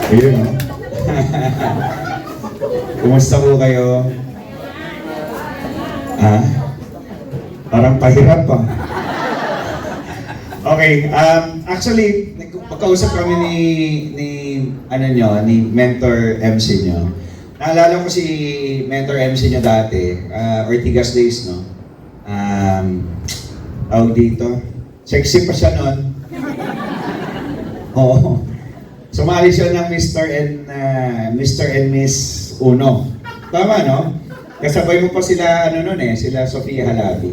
Ayun, no? Kumusta po kayo? Ah? Parang pahirap pa. Okay, actually, magkausap kami ni Mentor MC nyo. Naalala ko si Mentor MC nyo dati, Ortigas Days, no? Tawag dito. Sexy pa siya nun. Oo. Sumali siya ng Mr. and Miss Uno. Tama, no? Kasabay mo pa sila, sila Sofia Halabi.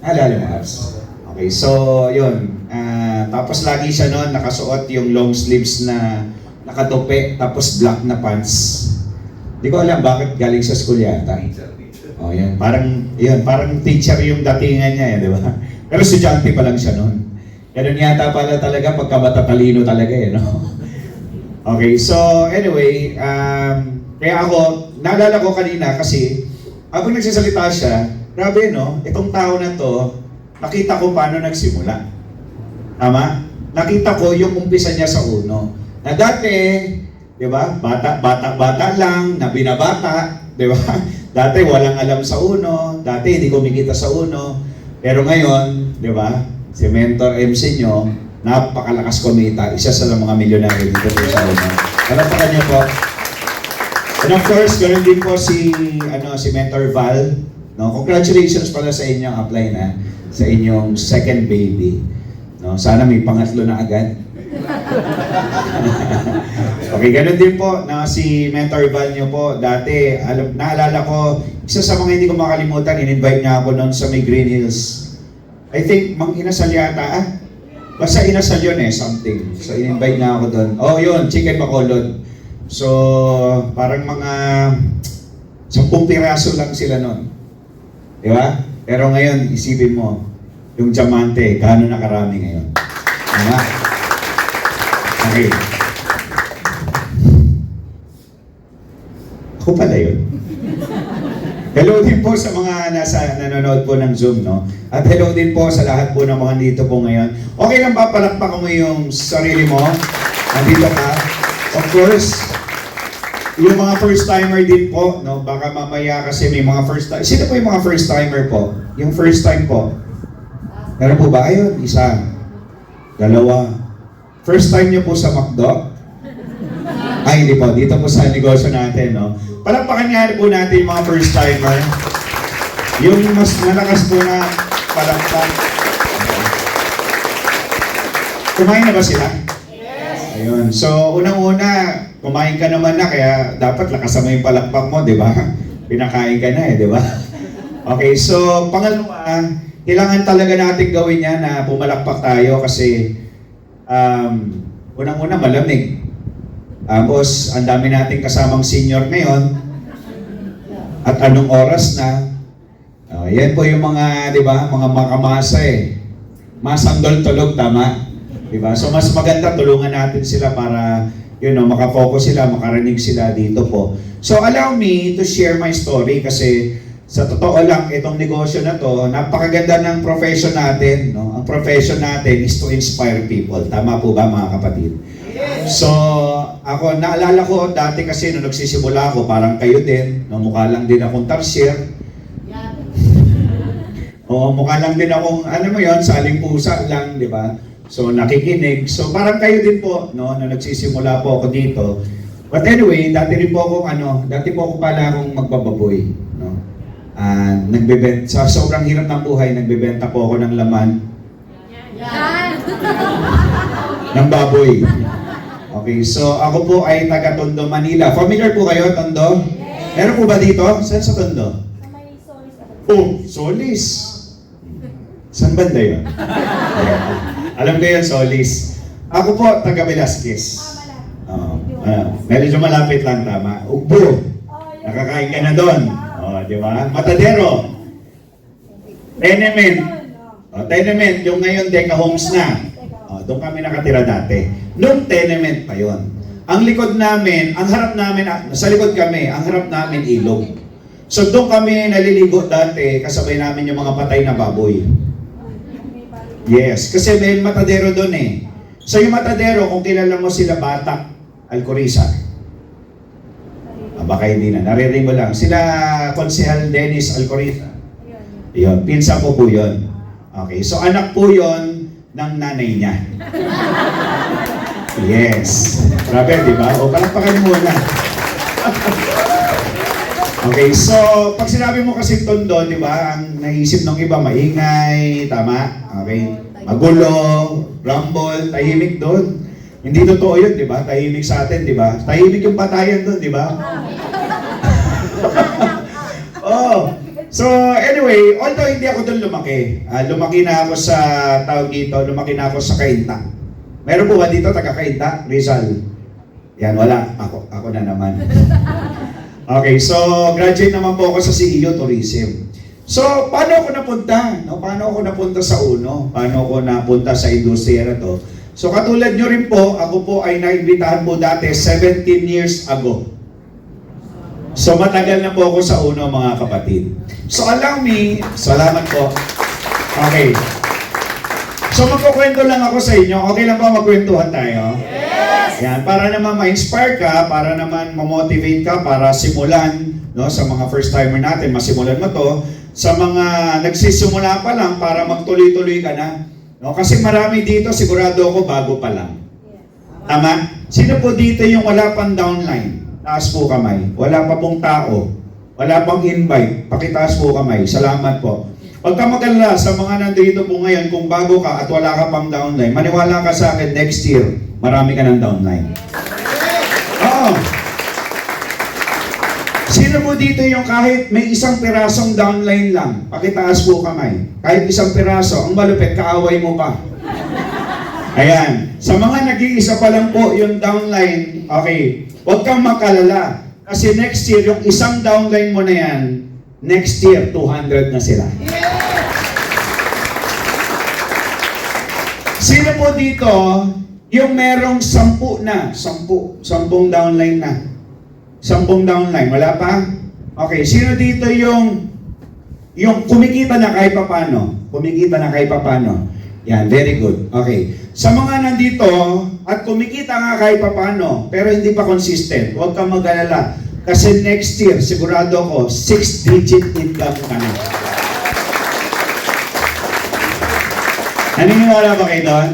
Alala mo, Abs? Okay, so, yun. Tapos lagi siya noon nakasuot yung long sleeves na nakatupi, tapos black na pants. Di ko alam bakit galing sa school yata. Oh, yan. Parang teacher yung datingan niya, di ba? Pero estudyante pa lang siya noon. Ganun yata pala talaga pagka matatalino talaga, no? Okay, so anyway, kaya ako, naalala ko kanina kasi habang nagsasalita siya, grabe, no? Itong tao na to, nakita ko paano nagsimula. Tama? Nakita ko yung umpisa niya sa uno. Na dati, di ba? Bata lang, na binabata, di ba? Dati walang alam sa uno, dati hindi kumikita sa uno. Pero ngayon, di ba? Si Mentor MC nyo, napakalakas kumita. Isa sa mga milyonaryo dito po sa uno. Palapakan niyo po. And of course, ganoon din po si Mentor Val. No, congratulations pala sa inyong apply na sa inyong second baby. No, sana may pangatlo na agad. Okay, ganoon din po na si Mentor Val nyo po. Dati, naalala ko, isa sa mga hindi ko makalimutan, in-invite niya ako noon sa may Green Hills. I think, Mang Inasal yata, basta Inasal yun something. So, in-invite niya ako doon. Oh, yun, chicken bacolod. So, parang mga 10 piraso lang sila noon. Di ba? Pero ngayon, isipin mo, yung diamante, gaano na karami ngayon? Diba? Okay. Ako pala yun. Hello din po sa mga nanonood po ng Zoom, no? At hello din po sa lahat po ng mga dito po ngayon. Okay lang ba palakpakan mo yung sarili mo? Nandito ka? Of course, yung mga first-timer din po, no? Baka mamaya kasi may mga first-timer. Sino po yung mga first-timer po? Yung first time po? Meron po ba? Ayun, isa. Dalawa. First time niyo po sa McDo? Ay, hindi po. Dito po sa negosyo natin, no? Palakpakan nga po natin yung mga first-timer. Yung mas malakas po na palakpak. Kumain na ba sila? Yes! Ayun. So, unang-una, kumain ka naman na, kaya dapat lakasan mo yung palakpak mo, di ba? Pinakain ka na di ba? Okay, so, pangalawa, kailangan talaga natin gawin yan na pumalakpak tayo kasi unang-una malamig. Tapos, ang dami nating kasamang senior ngayon. At anong oras na? Yan po yung mga, di ba, mga makamasa Masanggol tulog, tama? Di ba? So, mas maganda tulungan natin sila para, makafocus sila, makarinig sila dito po. So, allow me to share my story kasi sa totoo lang, itong negosyo na to, napakaganda ng profession natin. No? Ang profession natin is to inspire people. Tama po ba, mga kapatid? So, ako, naalala ko dati kasi nung nagsisimula ako, parang kayo din, no, mukha lang din akong tarsier. O, mukha lang din akong, saling pusa lang, di ba? So, nakikinig. So, parang kayo din po, no, nung nagsisimula po ako dito. But anyway, dati po ako pala akong magbababoy, no? Sa sobrang hirap ng buhay, nagbebenta po ako ng laman. Ng baboy. Okay, so ako po ay taga Tondo, Manila. Familiar po kayo, Tondo? Yes. Meron po ba dito? Saan sa Tondo? May Solis. Oh, Solis. Saan banda yun? Alam ko yun, Solis. Ako po, taga Velasquez. Medyo malapit lang, tama. Ugbo. Nakakain ka na doon. Di ba? Matadero. Tenement. Tenement, yung ngayon Deca Homes na. Doon kami nakatira dati. Noong tenement pa yon. Ang likod namin, ang harap namin, sa likod kami, ang harap namin ilog. So doon kami naliligo dati, kasabay namin yung mga patay na baboy. Yes, kasi may matadero doon So yung matadero, kung kilala mo sila Batak, Alcoriza. Baka hindi na. Naririnig mo lang. Sila Konsehal Dennis Alcoriza. Yun. Pinsa ko po yun. Okay. So, anak po yun ng nanay niya. Yes. Grabe, di ba? O, palakpakan muna. Okay, so pag sinabi mo kasi tondo, di ba, ang naisip ng iba, maingay, tama? Okay, magulo, rumble, tahimik doon. Hindi totoo yun, di ba? Tahimik sa atin, di ba? Tahimik yung patayan doon, di ba? Oh, so anyway, although hindi ako doon lumaki, lumaki na ako sa tawag dito, lumaki na ako sa Cainta. Meron po ba dito taga Cainta? Rizal? Yan, wala. Ako na naman. Okay, so graduate naman po ako sa CEO Tourism. So, paano ako napunta? No? Paano ako napunta sa UNO? Paano ako napunta sa industriya na to? So, katulad nyo rin po, ako po ay naimbitahan po dati 17 years ago. So, matagal na po ako sa UNO, mga kapatid. So, allow me, salamat po. Okay. So, magkukwento lang ako sa inyo. Okay lang ba magkwentuhan tayo? Yes! Yan, para naman ma-inspire ka, para naman ma-motivate ka, para simulan, no, sa mga first-timer natin, masimulan mo to. Sa mga nagsisimula pa lang, para magtuloy-tuloy ka na. No, kasi marami dito, sigurado ako, bago pa lang. Tama? Sino po dito yung wala pang downline? Taas po kamay. Wala pa pong tao. Wala pang invite. Pakitaas po kamay. Salamat po. Pagka mag-alala sa mga nandito po ngayon, kung bago ka at wala ka pang downline, maniwala ka sa akin, next year, marami ka ng downline. Oo. Sino po dito yung kahit may isang pirasong downline lang, pakitaas po kamay. Kahit isang piraso, ang malupit, kaaway mo pa. Ayan. Sa mga nag-iisa pa lang po yung downline, okay, huwag kang makalala. Kasi next year, yung isang downline mo na yan, next year, 200 na sila. Sino po dito yung merong 10 na? 10 downline na. 10 downline. Wala pa? Okay. Sino dito yung kumikita na kahit papano? Kumikita na kahit papano. Yan. Very good. Okay. Sa mga nandito at kumikita nga kahit papano, pero hindi pa consistent, huwag kang mag-alala. Kasi next year, sigurado ko, 6-digit income ka na. Naniniwala ba kayo doon?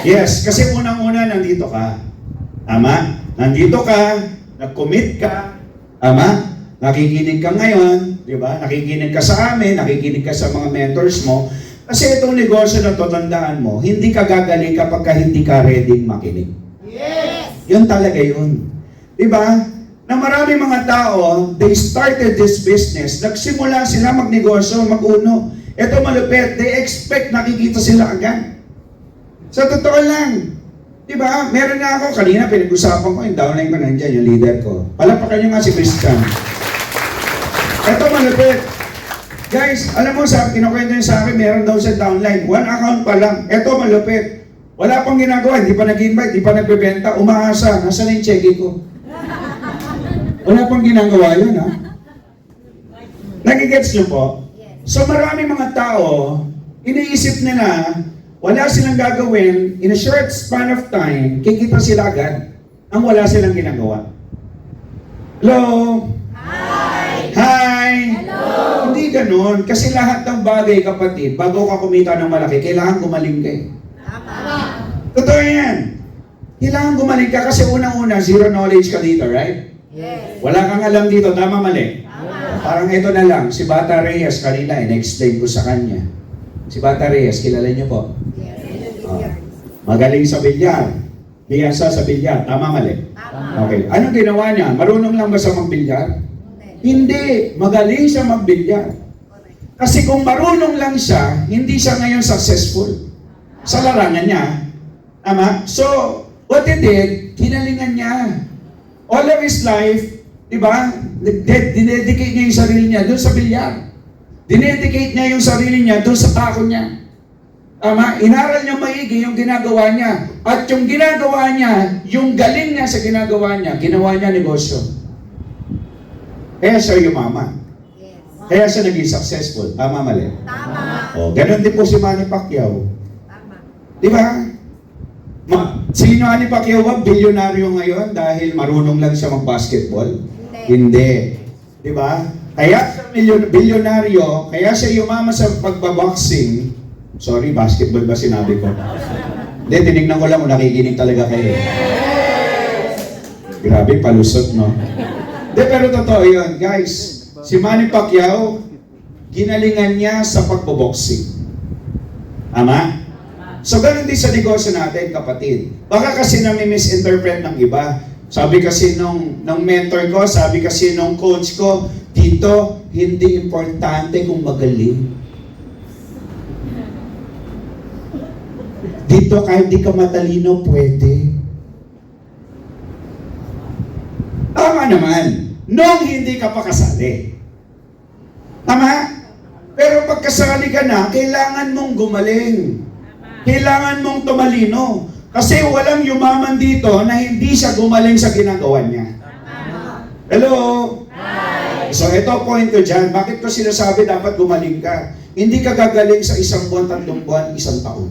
Yes, kasi unang-una nandito ka. Tama? Nandito ka, nag-commit ka. Tama? Nakikinig ka ngayon, di ba? Nakikinig ka sa amin, nakikinig ka sa mga mentors mo. Kasi itong negosyo na to, tandaan mo, hindi ka gagaling kapag hindi ka ready makinig. Yes! Yun talaga yun. Di ba? Na marami mga tao, they started this business, nagsimula sila magnegosyo, mag-uno. Ito malupit, they expect nakikita sila agad. Sa totoo lang, di ba? Meron na ako, kanina pinag-usapan ko, yung downline ko nandyan, yung leader ko. Palapakan nyo nga si Christian. Ito malupit. Guys, alam mo, kinukwento niya sa akin, meron daw sa downline. 1 account pa lang. Ito malupit. Wala pang ginagawa, hindi pa nag-invite, hindi pa nagbebenta, umaasa. Nasaan na yung cheque ko? Wala pang ginagawa yun, ha? Nagigets nyo po? So marami mga tao, iniisip nila, wala silang gagawin, in a short span of time, kikita sila agad, ang wala silang ginagawa. Hello? Hi! Hi! Hello! Hindi ganun, kasi lahat ng bagay, kapatid, bago ka kumita ng malaki, kailangan gumaling ka. Tama! Totoo yan. Kailangan gumaling ka kasi unang-una, zero knowledge ka dito, right? Yes. Wala kang alam dito, tama mali? Tama. Parang ito na lang, si Bata Reyes, kanina, in-explain ko sa kanya. Si Bata Reyes, kilala niyo po? Yes. Magaling sa bilyar. Biyasa sa bilyar, tama mali? Tama. Okay, anong ginawa niya? Marunong lang ba sa magbilyar? Hindi, magaling siya magbilyar. Kasi kung marunong lang siya, hindi siya ngayon successful sa larangan niya. Tama? So, what he did, kinalingan niya. All of his life, di ba, dinedicate niya yung sarili niya doon sa bilyar. Dinedicate niya yung sarili niya doon sa tako niya. Tama? Inaral niya maigi yung ginagawa niya. At yung ginagawa niya, yung galing niya sa ginagawa niya, ginawa niya negosyo. Kaya siya yumaman. Yes. Kaya siya naging successful. Tama, mali? Tama. O, ganun din po si Manny Pacquiao. Tama. Di ba? Sino ni Pacquiao ba bilyonaryo ngayon dahil marunong lang siya mag-basketball? Hindi. Di ba? Kaya siya bilyonaryo, kaya siya yumaman sa pagbaboxing. Sorry, basketball ba sinabi ko? Hindi, tinignan ko lang kung nakikinig talaga kayo. Grabe, palusot, no? Hindi, pero totoo yun. Guys, si Manny Pacquiao, ginalingan niya sa pagboboxing. Tama? So, ganun din sa negosyo natin, kapatid. Baka kasi nami-misinterpret ng iba. Sabi kasi nung mentor ko, sabi kasi nung coach ko, dito, hindi importante kung magaling. Dito, kahit di ka matalino, pwede. Tama naman, nung hindi ka pa kasali. Tama? Pero pagkasali ka na, kailangan mong gumaling. Kailangan mong tumalino. Kasi walang yumaman dito na hindi siya gumaling sa ginagawa niya. Hello? Hi. So ito point ko dyan. Bakit ko sinasabi dapat gumaling ka? Hindi ka gagaling sa 1 buwan, 3 buwan, 1 taon.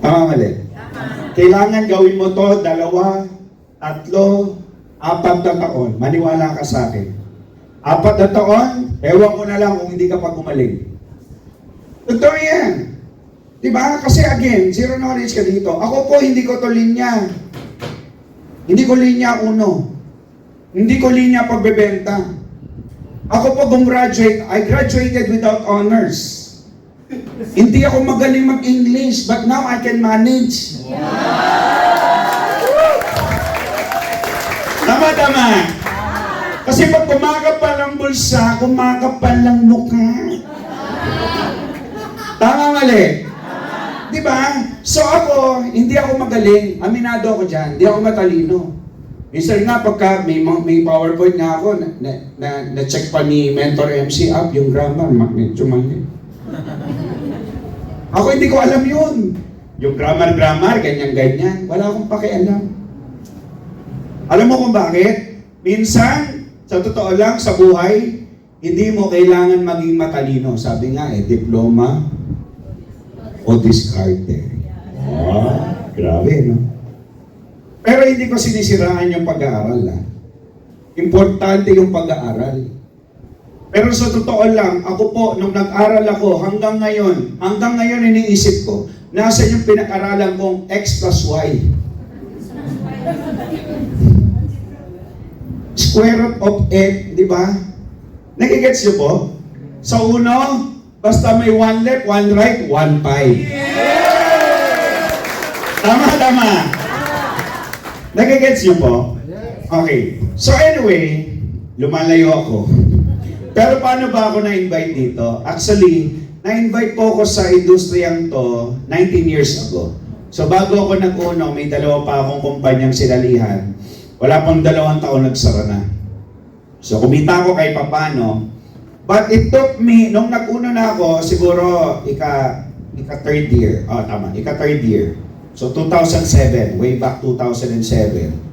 Tama mali? Kailangan gawin mo to 2, 3, 4 na taon. Maniwala ka sa akin. 4 na taon, ewan ko na lang kung hindi ka pa gumaling. Totoo yan. Diba? Kasi again, zero knowledge ka dito. Ako po, hindi ko to linya. Hindi ko linya 1. Hindi ko linya pagbebenta. Ako po gumraduate. I graduated without honors. Hindi ako magaling mag-English, but now I can manage. Tama. Kasi pag kumakapal ang bulsa, kumakapal ang mukha. Tama mali? Diba? So ako, hindi ako magaling. Aminado ako dyan. Hindi ako matalino. Minsan nga, pagka may PowerPoint nga ako, na-check pa ni Mentor MC up yung grammar, medyo mali. Ako hindi ko alam yun. Yung grammar, ganyan-ganyan. Wala akong pakialam. Alam mo kung bakit? Minsan, sa totoo lang, sa buhay, hindi mo kailangan maging matalino. Sabi nga diploma o discarded. Grabe, no? Pero hindi ko sinisiraan yung pag-aaral, Importante yung pag-aaral. Pero sa totoo lang, ako po, nung nag-aral ako, hanggang ngayon iniisip ko, nasa yung pinag-aralan kong X plus Y. Square root of X, di ba? Nagigets niyo po? Sa uno, basta may 1 left, 1 right, 1 pie. Tama. Nagigets niyo po? Okay. So anyway, lumalayo ako. Pero paano ba ako na-invite dito? Actually, na-invite po ako sa industriyang to 19 years ago. So bago ako nag-uno, may 2 pa akong kumpanyang sinalihan. Wala pang 2 taon nagsara na. So kumita ako kahit papano. But it took me, nung nag-uno na ako, siguro ika-3rd year. Tama, ika-3rd year. So 2007, way back 2007.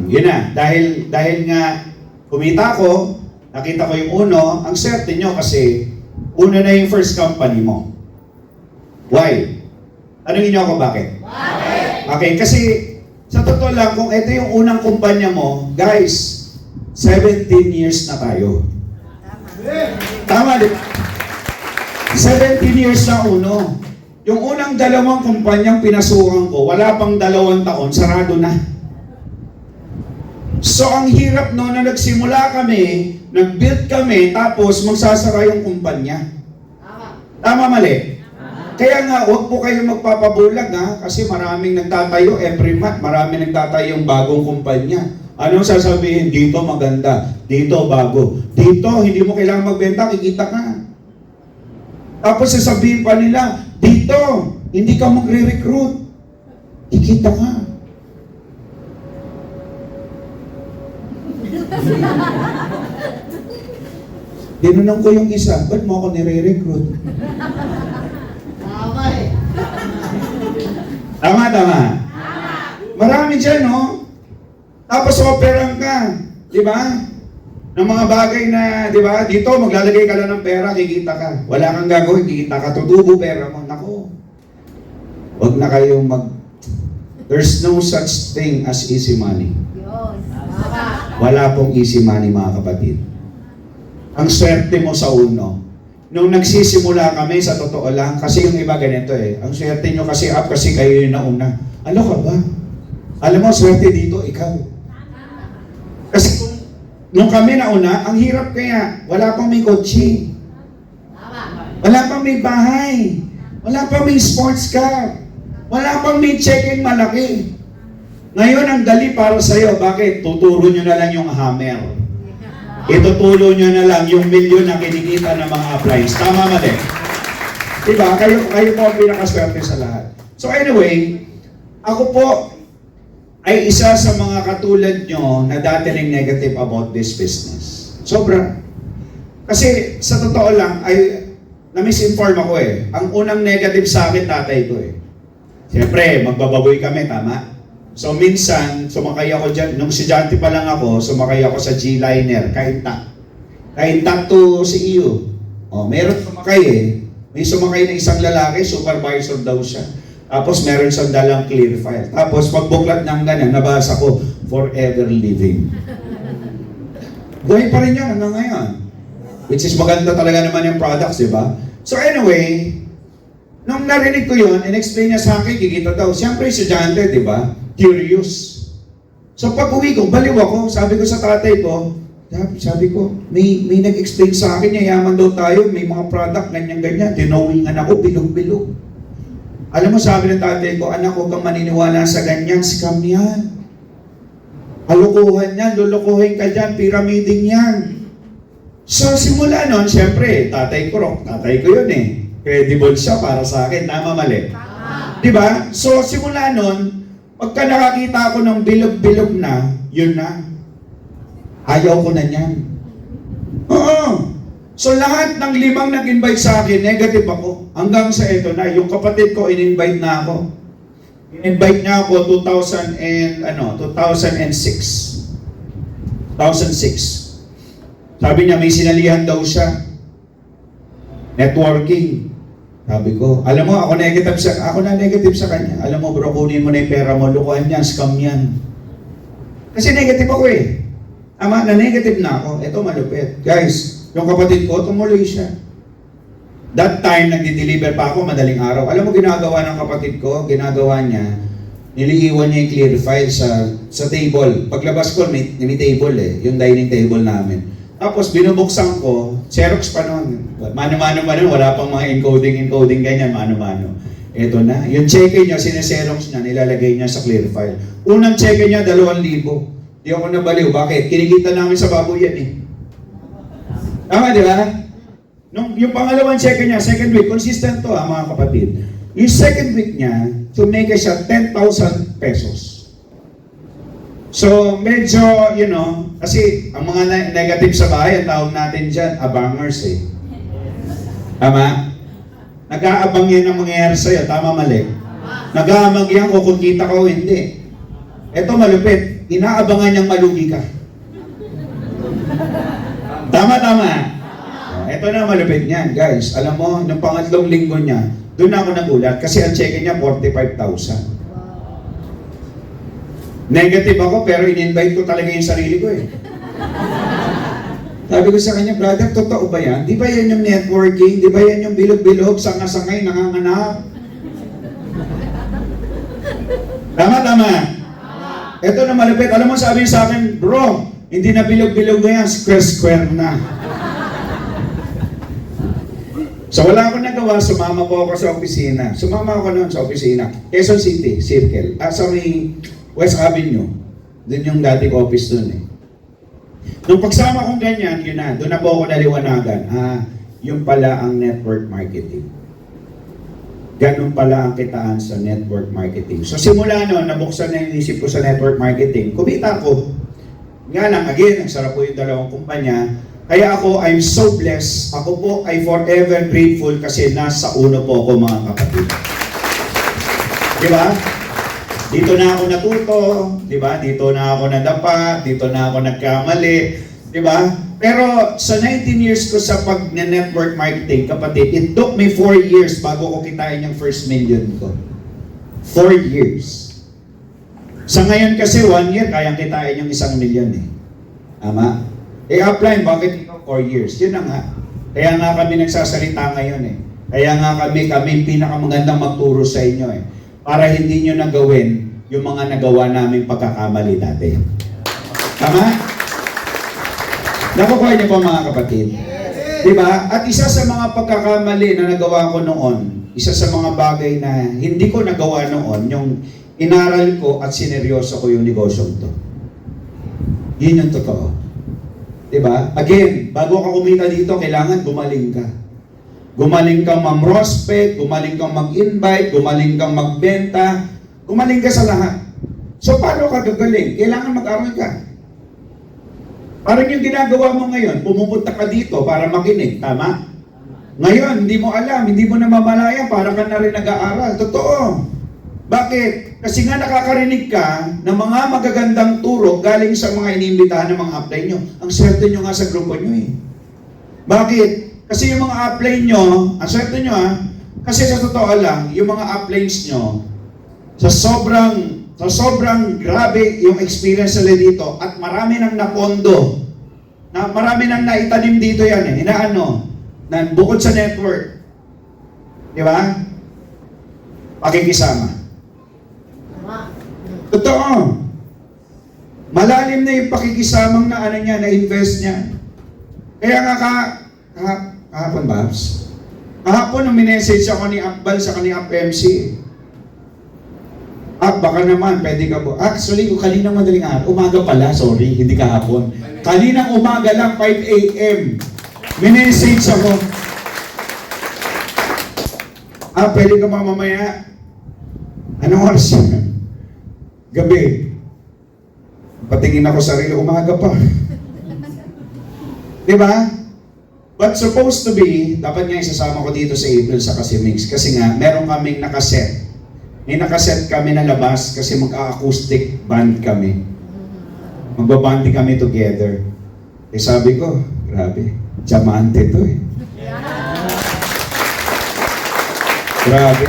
Yun na, dahil nga kumita ako, nakita ko yung uno, ang swerte nyo kasi una na yung first company mo. Why? Tanungin nyo ako bakit? Okay, kasi sa totoo lang, kung ito yung unang kumpanya mo, guys, 17 years na tayo. Tama din. 17 years na uno. Yung unang 2 kumpanyang pinasukan ko, wala pang 2 taon, sarado na. So ang hirap no na nagsimula kami, nag-build kami, tapos magsasara yung kumpanya. Tama mali? Kaya nga, huwag po kayo magpapabulag kasi maraming nagtatayo every month, maraming nagtatayo yung bagong kumpanya. Anong sasabihin? Dito maganda, dito bago. Dito, hindi mo kailangan magbenta, kikita ka. Tapos sasabihin pa nila, dito, hindi ka magre-recruit, kikita ka. Tinanong ko yung isa, ba't mo ako nire-recruit? Tama. Marami dyan, no? Tapos operang ka, di ba? Ng mga bagay na, di ba? Dito, maglalagay ka lang ng pera, kikita ka. Wala kang gagawin, kikita ka, tutubo pera mo. Nako. Huwag na kayong there's no such thing as easy money. Yun. Wala pong easy money, mga kapatid. Ang swerte mo sa uno. Nung nagsisimula kami, sa totoo lang, kasi yung iba ganito eh. Ang swerte nyo kasi kasi kayo yung nauna. Ano ka ba? Alam mo, swerte dito, ikaw. Kasi nung kami nauna, ang hirap kaya, wala pang may kotse. Wala pang may bahay. Wala pang may sports car. Wala pang may check-in malaki. Ngayon, ang dali para sa'yo. Bakit? Tuturo nyo na lang yung hammer. Itutulo nyo na lang yung milyon na kinikita ng mga appliance. Tama mali? Diba? Kayo po ang pinakaswerte sa lahat. So anyway, ako po ay isa sa mga katulad nyo na dati ring negative about this business. Sobra. Kasi sa totoo lang, ay na-misinform ako eh. Ang unang negative sa akin, tatay ko eh. Siyempre, magbababoy kami, tama? So minsan, sumakay ako dyan, nung estudyante pa lang ako, sumakay ako sa G-Liner, Kainta. Kainta to CEO. O, meron sumakay eh. May sumakay na isang lalaki, supervisor daw siya. Tapos meron siyang dalang clear file. Tapos pagbuklat ng ganyan, nabasa ko, forever living. Buhay pa rin yan hanggang ngayon. Which is maganda talaga naman yung products, di ba? So anyway, nung narinig ko yun, in-explain niya sa akin, kikita daw. Siyempre, estudyante, di ba? Curious. So pag uwi ko, baliw ako, sabi ko sa tatay ko, sabi ko, may nag-explain sa akin, yayaman daw tayo, may mga product, ganyan-ganyan. Tinawingan ako, bilog-bilog. Alam mo, sabi ng tatay ko, anak, huwag kang maniniwala sa ganyan, scam yan. Halukuhan yan, lulukuhin ka dyan, pyramiding yan. So simula nun, siyempre, tatay ko yun eh. Credible siya para sa akin, tama mali. Diba? So simula nun, pagka nakakita ako ng bilog-bilog na, yun na. Ayaw ko na niyan. Oo. So lahat ng 5 nag-invite sa akin, negative ako. Hanggang sa ito na, yung kapatid ko, in-invite na ako. In-invite niya ako 2006. 2006. Sabi niya, may sinalihan daw siya. Networking. Sabi ko, alam mo, ako na negative sa kanya. Alam mo bro, kunin mo na yung pera mo, lukuhan niya, scam yan. Kasi negative ako eh. Ama, na negative na ako. Ito malupit. Guys, yung kapatid ko, tumuloy siya. That time, nagdi-deliver pa ako madaling araw. Alam mo, ginagawa ng kapatid ko, ginagawa niya, niliiwan niya yung clear file sa table. Paglabas ko, may table eh, yung dining table namin. Tapos binubuksan ko, Xerox pa noon. Mano-mano pa noon, wala pang mga encoding ganyan, mano-mano. Ito na, yung cheque niya, sineserox niya, nilalagay niya sa clear file. Unang cheque niya, 2,000. Di ako nabaliw. Bakit? Kinikita namin sa baboy yan eh. Tama, di ba? Yung pangalawang cheque niya, second week, consistent to mga kapatid. Yung second week niya, to make siya 10,000 pesos. So, medyo, kasi ang mga negative sa bahay, ang tawag natin dyan, abangers eh. Tama? Nag-aabang yan ang mangyayari sa'yo, tama mali? Nag-aabang yan kung kita ka o hindi. Ito malupit, inaabangan niyang malugi ka. Tama. Ito na malupit niyan, guys. Alam mo, nung pangatlong linggo niya, doon ako nagulat kasi ang cheque niya 45,000. Negative ako pero in-invite ko talaga yung sarili ko eh. Sabi ko sa kanya, brother, totoo ba yan? Di ba yan yung networking? Di ba yan yung bilog-bilog, sanga-sangay, nanganganap? Tama. Ito na malupit. Alam mo, sabi sa akin, bro, hindi na bilog-bilog na yan, square-square na. So wala akong nagawa, sumama po ako sa opisina. Sumama ako noon sa opisina. Quezon City, Circle. Sa may West Avenue. Doon yung dating office doon eh. Nung pagsama kong ganyan, yun na. Doon na po ako naliwanagan. Yung pala ang network marketing. Ganun pala ang kitaan sa network marketing. So simula noon, nabuksan na yung isip ko sa network marketing. Kumita ko. Nga lang, again, ang sarap po yung dalawang kumpanya. Kaya ako, I'm so blessed. Ako po ay forever grateful kasi nasa uno po ako mga kapatid. Diba? Dito na ako natuto, diba? Dito na ako nadapa, dito na ako nagkamali, diba? Pero sa 19 years ko sa pag-network marketing, kapatid, it took me 4 years bago ko kitain yung first million ko. 4 years. Sa ngayon kasi 1 year, kayang kitain yung 1 milyon eh. Tama? Apply, bakit ikaw 4 years? Yun na nga. Kaya nga kami nagsasalita ngayon eh. Kaya nga kami pinakamagandang magturo sa inyo eh. Para hindi nyo nagawin yung mga nagawa namin pagkakamali dati. Tama? Nakukuha niyo po mga kapatid? Diba? At isa sa mga pagkakamali na nagawa ko noon, isa sa mga bagay na hindi ko nagawa noon, yung inaral ko at sineryoso ko yung negosyong to. Yun yung totoo. Diba? Again, bago ka kumita dito, kailangan gumaling ka. Gumaling kang mam-prospect, gumaling kang mag-invite, gumaling kang magbenta, gumaling ka sa lahat. So, paano ka gagaling? Kailangan mag-aral ka. Parang yung ginagawa mo ngayon, pumupunta ka dito para makinig, tama? Ngayon, hindi mo alam, hindi mo namamalayan, para ka na rin nag-aaral. Totoo. Bakit? Kasi nga nakakarinig ka ng mga magagandang turo galing sa mga iniimbitahan ng mga apply nyo. Ang swerte nyo nga sa grupo nyo eh. Bakit? Kasi yung mga apply nyo, ang swerte nyo kasi sa totoo lang, yung mga upliners nyo, sa sobrang grabe yung experience nila dito at marami nang napondo, na marami nang naitanim dito yan eh, na bukod sa network, di ba? Pakikisama. Totoo. Malalim na yung pakikisamang na niya, na invest niya. Kaya nga kahapon, Babs, kahapon nung minessage ako ni Akbal sa kanyang MC, baka naman, pwede ka po. Actually, kaninang madaling araw, umaga pala, sorry, hindi kahapon. Kaninang umaga lang, 5 a.m. Minessage ako. Pwede ka mamamaya. Anong oras yan? Gabi. Patingin ako sarili, umaga pa. Diba? But supposed to be, dapat nga isasama ko dito sa April sa Casimix. Kasi nga, meron kaming nakaset. May nakaset kami na labas kasi mag-acoustic band kami. Magbabandi kami together. Sabi ko, grabe, diamante to eh. Grabe.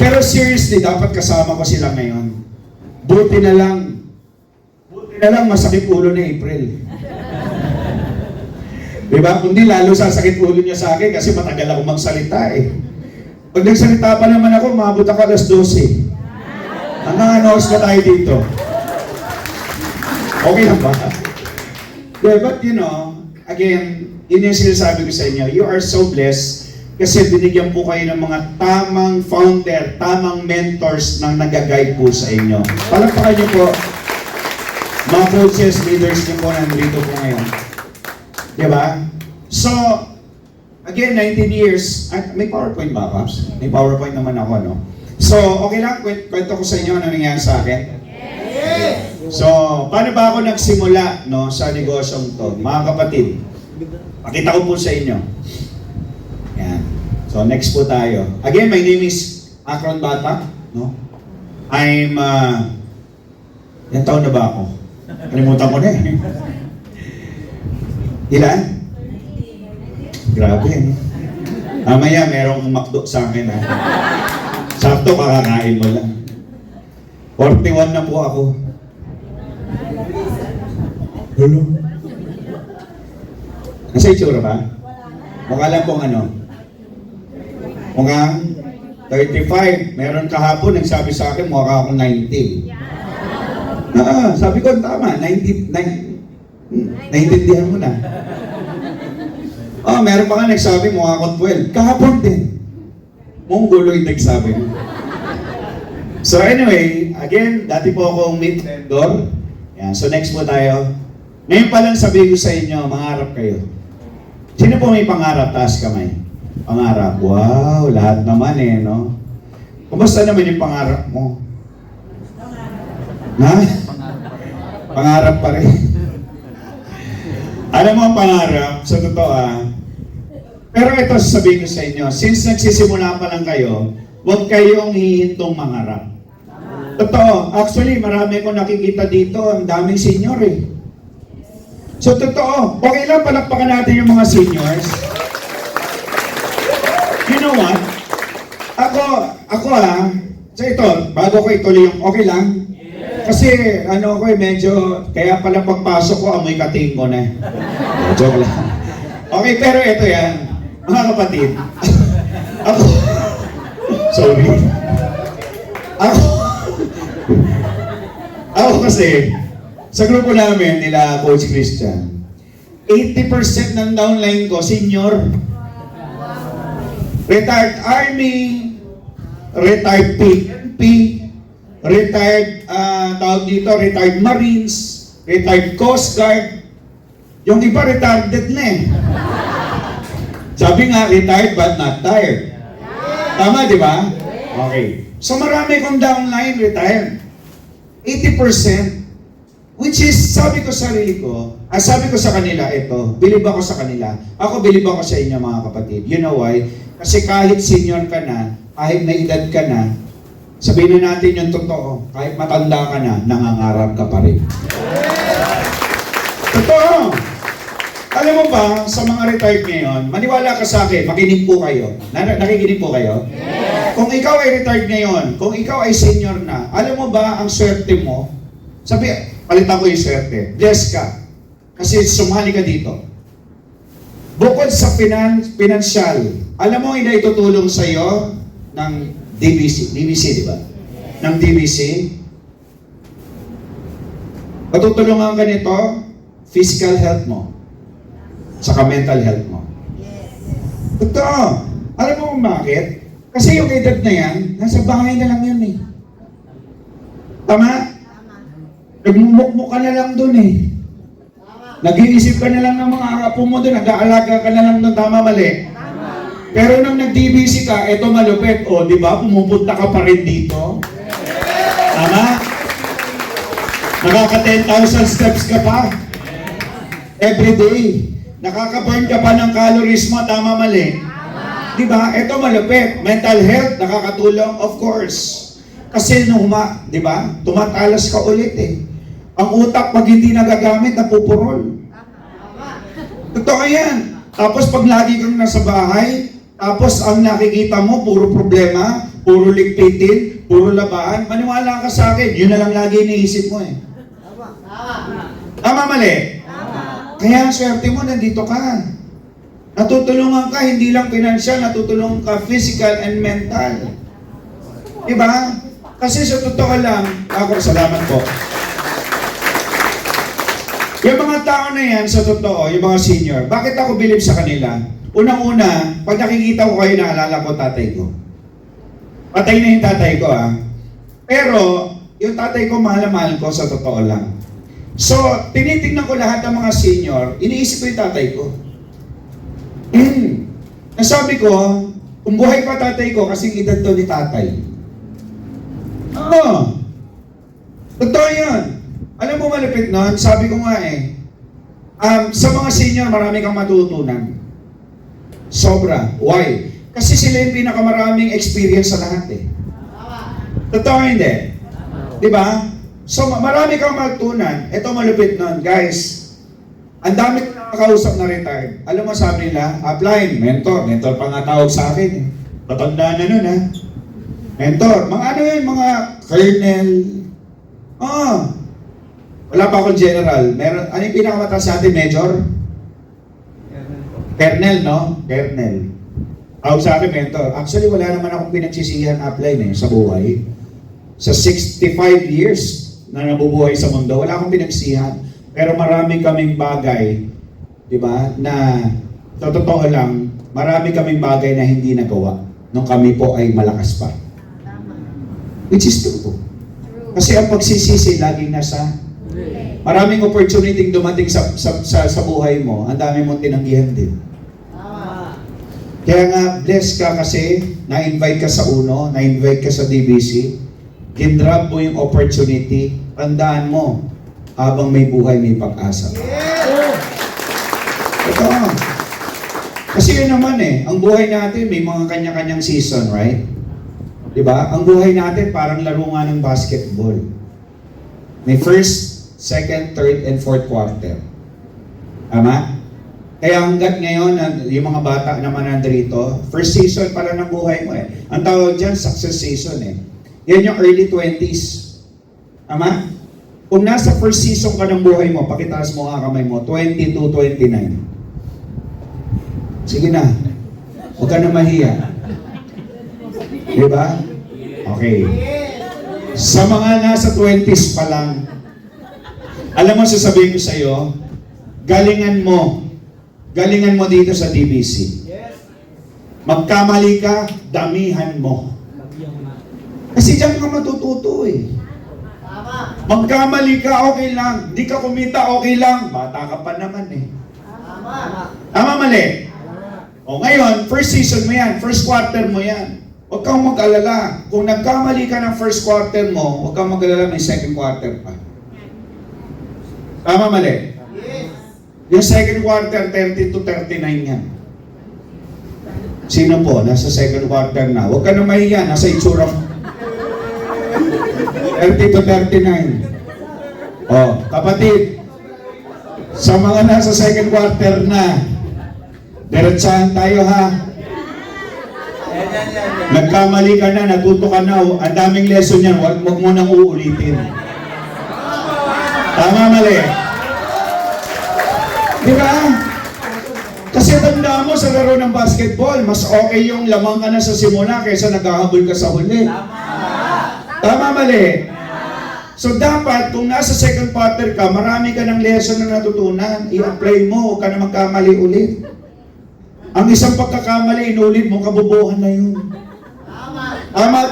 Pero seriously, dapat kasama ko sila ngayon. Buti na lang masakit ulo ni April. Diba? Kundi lalo sasakit ulo niya sa akin kasi matagal ako magsalita eh. Pag nagsalita pa naman ako, maabot ako alas 12. Ano oras na tayo dito? Okay lang ba? Yeah, but you know, again, yun yung sinasabi ko sa inyo, you are so blessed kasi binigyan po kayo ng mga tamang founder, tamang mentors na nag-guide po sa inyo. Palakpakan niyo po, mga coaches, leaders niyo po nandito po ngayon. Diba? So, again, 19 years, may PowerPoint ba, Pops? May PowerPoint naman ako, no? So, okay lang, kwento ko sa inyo ano nangyari sa akin? Yes! So, paano ba ako nagsimula, no, sa negosyong to? Mga kapatid, pakita ko po sa inyo. Yan. So, next po tayo. Again, my name is Akron Bata, no? I'm, ilang taon na ba ako? Kalimutan ko na eh. Ilan? Grabe, no? Mamaya, merong makdo sa akin, ha? Sakto, kakakain mo lang. 41 na po ako. Hello? Nasa itsura ba? Mukha lang pong ano? Mukhang 35. Meron kahapon, nagsabi sa akin, mukha akong 19. Sabi ko, tama, 90, naintindihan mo na. Meron pa nga nagsabi, mukha akong 12. Kahapon din. Mongoloid nagsabi. So anyway, again, dati po akong meat vendor. Yan. So next po tayo. Ngayon pa lang sabihin ko sa inyo, mangarap kayo. Sino po may pangarap? Taas kamay. Pangarap. Wow, lahat naman eh, no? Kumusta naman yung pangarap mo? Ha? Pangarap pa rin. Alam mo ang pangarap, sa totoo pero ito sasabihin ko sa inyo, since nagsisimula pa lang kayo, huwag kayong hihintong mangarap. Totoo, actually marami ko nakikita dito, ang daming senior eh. So totoo, okay lang palakpakan natin yung mga seniors. You know what? Ako So ito, bago ko ituloy yung okay lang. Kasi ano ko medyo, kaya pala pagpasok ko, amoy katingko na. Joke lang. Okay, pero ito yan. Mga kapatid. Ako, sorry. Ako kasi, sa grupo namin nila Coach Christian, 80% ng downline ko, senior. Retired Army, retired PNP, retired, tawag dito, retired Marines, retired Coast Guard. Yung iba retired na eh. Sabi nga, retired but not tired. Tama, di ba? Okay. So marami kong downline retired. 80%. Which is, sabi ko sa sarili ko, sabi ko sa kanila, ito, believe ako sa kanila. Ako believe ako sa inyo mga kapatid. You know why? Kasi kahit senior ka na, kahit may edad ka na, sabihin na natin yung totoo, kahit matanda ka na, nangangarap ka pa rin. Totoo! Alam mo ba, sa mga retired ngayon, maniwala ka sa akin, makinig po kayo. Nakikinig po kayo? Yes. Kung ikaw ay retired ngayon, kung ikaw ay senior na, alam mo ba ang swerte mo? Sabi, palitan ko yung swerte. Bless ka. Kasi sumali ka dito. Bukod sa financial, alam mo hindi itutulong sa iyo ng DBC. DBC, di ba? Ng DBC. Matutulungan ka nito, physical health mo. Saka mental health mo. Totoo. Alam mo kung bakit? Kasi yung edad na yan, nasa bahay na lang yan eh. Tama? Nagmumukmuk ka na lang dun eh. Nag-iisip ka na lang ng mga apo mo dun, nag-aalaga ka na lang dun, tama mali? Pero nang nag-DBC ka, eto malupit, o di ba, pumupunta ka pa rin dito. Tama? Nakaka 10,000 steps ka pa. Every day. Nakaka-burn ka pa ng calories mo, tama mali? Di ba? Ito malupit. Mental health, nakakatulong, of course. Kasi nung di ba? Tumatalas ka ulit eh. Ang utak pag hindi nagagamit, napupurol. Totoo yan. Tapos pag lagi kang nasa bahay, tapos ang nakikita mo, puro problema, puro ligpitin, puro labaan, maniwala ka sa akin, yun na lang lagi iniisip mo eh. Tama mali? Kaya ang swerte mo, nandito ka. Natutulungan ka, hindi lang financial, natutulungan ka physical and mental. Diba? Kasi sa totoo lang, ako, salamat po. Yung mga tao na yan, sa totoo, yung mga senior, bakit ako believe sa kanila? Unang-una, pag nakikita ko kayo, naalala ko tatay ko. Patay na yung tatay ko Pero, yung tatay ko, mahal-mahal ko sa totoo lang. So, tinitingnan ko lahat ng mga senior, iniisip ko yung tatay ko. Nasabi ko, kung buhay pa tatay ko, kasing edad to ni tatay. Oo. Totoo yun. Alam mo malapit nun, sabi ko nga sa mga senior, marami kang matutunan. Sobra. Why? Kasi sila yung pinakamaraming experience sa lahat eh. Totoo hindi? Diba? So, marami kang matutunan. Ito malupit nun, guys. Ang dami ko nakakausap na retired. Alam mo sabi nila, upline, mentor. Mentor pa nga tawag sa akin eh. Patanda na nun Mentor. Mga ano yun, mga colonel. Wala pa akong general. Meron, ano yung pinakamataas sa atin, major? Colonel, no? Colonel. Tawag sa akin, mentor. Actually, wala naman akong pinagsisihan upline sa buhay. Sa 65 years na nabubuhay sa mundo, wala akong pinagsisihan. Pero marami kaming bagay, di ba, na sa totoo lang, marami kaming bagay na hindi nagawa nung kami po ay malakas pa. Which is true. Kasi ang pagsisisi laging nasa maraming opportunity dumating sa buhay mo, ang dami mong tinanggihan din. Kaya nga, bless ka kasi na-invite ka sa UNO, na-invite ka sa DBC, ginrab mo yung opportunity, tandaan mo, habang may buhay, may pag-asa. Ito. Kasi yun naman ang buhay natin, may mga kanya-kanyang season, right? Diba? Ang buhay natin parang laro nga ng basketball. May first, second, third, and fourth quarter. Tama? Kaya hanggat ngayon, yung mga bata naman nandito, first season pala ng buhay mo Ang tawag dyan, success season Yan yung early 20s. Tama? Kung nasa first season ka ng buhay mo, pakitaas mo ang kamay mo, 22, 29. Sige na. Huwag ka na mahiya. Diba? Okay. Sa mga nasa 20s pa lang, alam mo, sasabihin ko sa iyo, galingan mo dito sa DBC. Magkamali ka, damihan mo. Kasi diyan ka matututo eh. Magkamali ka, okay lang. Di ka kumita, okay lang. Bata ka pa naman eh. Tama, mali? O ngayon, first season mo yan, first quarter mo yan. Huwag kang mag-alala. Kung nagkamali ka ng first quarter mo, huwag kang mag-alala, may second quarter pa. Tama, mali? Yung second quarter, 30 to 39 yan. Sino po? Nasa second quarter na. Huwag ka na mahiya, nasa itsura mo. 30 to 39. Oh, kapatid, sa mga nasa second quarter na, diretsahan tayo ha. Nagkamali ka na, natuto ka na, ang daming lesson yan, huwag mo nang uulitin. Tama, mali? Di ba? Kasi tanda mo sa laro ng basketball, mas okay yung lamang ka na sa simula kaysa naghahabol ka sa huli. Tama, mali? So dapat, kung nasa second quarter ka, marami ka ng lesson na natutunan, i-apply mo, huwag ka na magkamali ulit. Ang isang pagkakamali, inulit mo, kabubuhan na yun. Tama.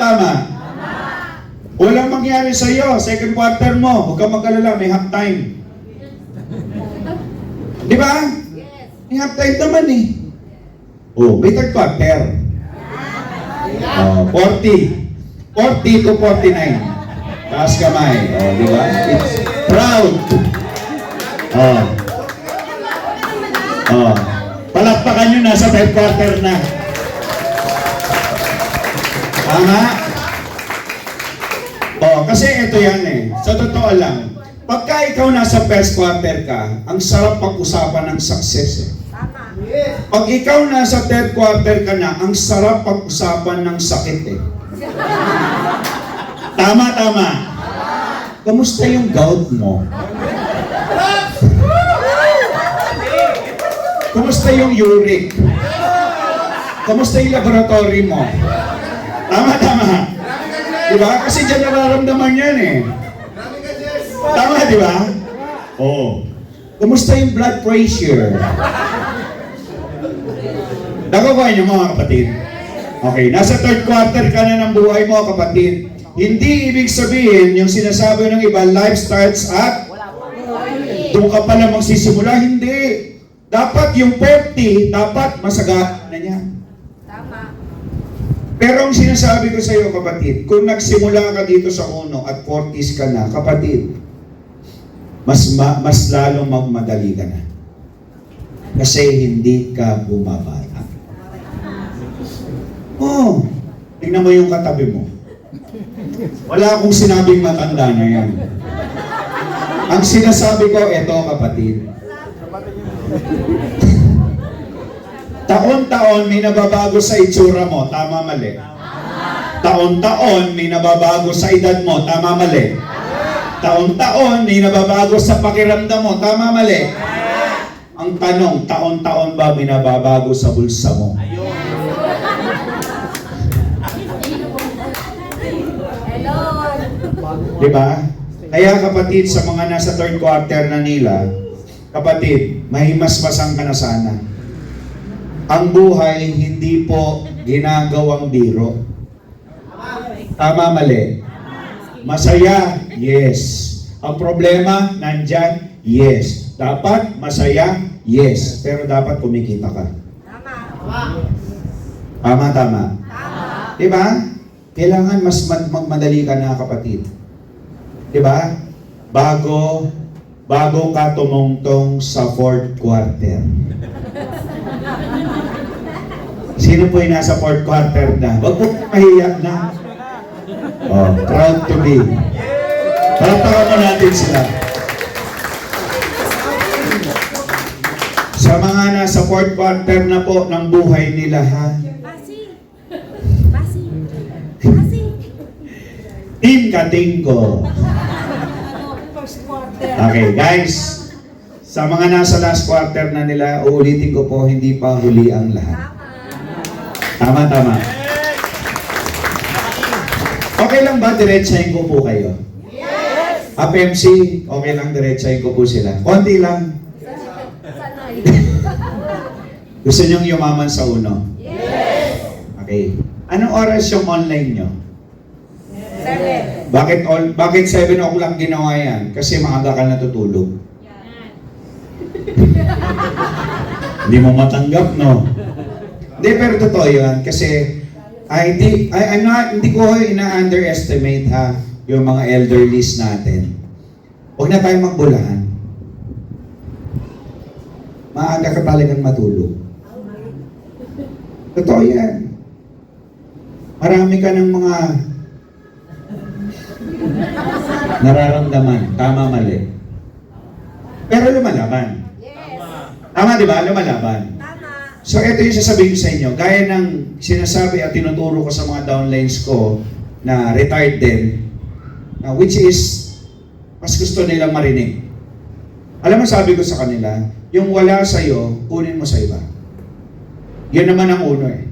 Walang mangyari sa iyo, second quarter mo, huwag kang mag-alala, may half time. Di ba? May half time naman eh. Oh, may third quarter. 40 to 49. Taas kamay. Oh, di ba? It's proud. Palakpakan nyo na sa third quarter na. Tama? Kasi ito yan eh. Sa totoo lang, pagka ikaw nasa first quarter ka, ang sarap pag-usapan ng success eh. Pag ikaw nasa third quarter ka na, ang sarap pag-usapan ng sakit eh. Tama. Kamusta yung gout mo? Kamusta yung uric? Kamusta yung laboratory mo? Tama. Diba? Kasi dyan nararamdaman yan eh. Tama, diba? Oo. Kamusta yung blood pressure? Nakukuha niyo mga kapatid? Okay, nasa third quarter ka na ng buhay mo, kapatid. Hindi ibig sabihin, yung sinasabi ng iba, life starts at doon ka pa na magsisimula. Hindi. Dapat yung 40, dapat masagaan na niya. Tama. Pero ang sinasabi ko sa iyo, kapatid, kung nagsimula ka dito sa 1 at 40s ka na, kapatid, mas lalong magmadali ka na. Kasi hindi ka bumabata. Tingnan mo yung katabi mo. Wala akong sinabing matanda na yan. Ang sinasabi ko, eto kapatid. Taon-taon may nababago sa itsura mo, tama mali? Taon-taon may nababago sa edad mo, tama mali? Taon-taon may nababago sa pakiramdam mo, tama mali? Ang tanong, taon-taon ba may nababago sa bulsa mo? Diba? Kaya kapatid, sa mga nasa third quarter na nila, kapatid, mahimasmasan ka na sana. Ang buhay hindi po ginagawang biro. Tama, mali? Masaya? Yes. Ang problema, nandyan? Yes. Dapat masaya? Yes. Pero dapat kumikita ka. Tama. Diba? Kailangan mas magmadali ka na, kapatid. Diba? Bago ka tumungtong sa fourth quarter. Sino po yung nasa fourth quarter na? Huwag po mahiyak na. Proud to be. Palatakan mo natin sila. Sa mga nasa fourth quarter na po ng buhay nila, ha? Team Katingko. First quarter. Okay, guys. Sa mga nasa last quarter na nila, uulitin ko po, hindi pa huli ang lahat. Tama, tama. Okay lang ba diretsahin ko po kayo? Yes! APMC, okay lang diretsahin ko po sila. Konti lang. Sanay. Gusto nyong yumaman sa uno? Yes! Okay. Anong oras yung online nyo? 7. Bakit 7 o'clock ginawa yan? Kasi maaga ka natutulog. Hindi mo matanggap, no? Hindi, pero totoo yun. Kasi, hindi ko ina-underestimate ha, yung mga elderlies natin. Huwag na tayong magbulahan. Maaga ka talagang matulog. Totoo yan. Marami ka ng mga nararamdaman. Tama, mali. Pero lumalaban. Tama, di ba? Lumalaban. So, ito yung sasabihin ko sa inyo. Gaya ng sinasabi at tinuturo ko sa mga downlines ko na retired din, which is, mas gusto nilang marinig. Alam mo, sabi ko sa kanila, yung wala sa'yo, kunin mo sa iba. Yan naman ang uno eh.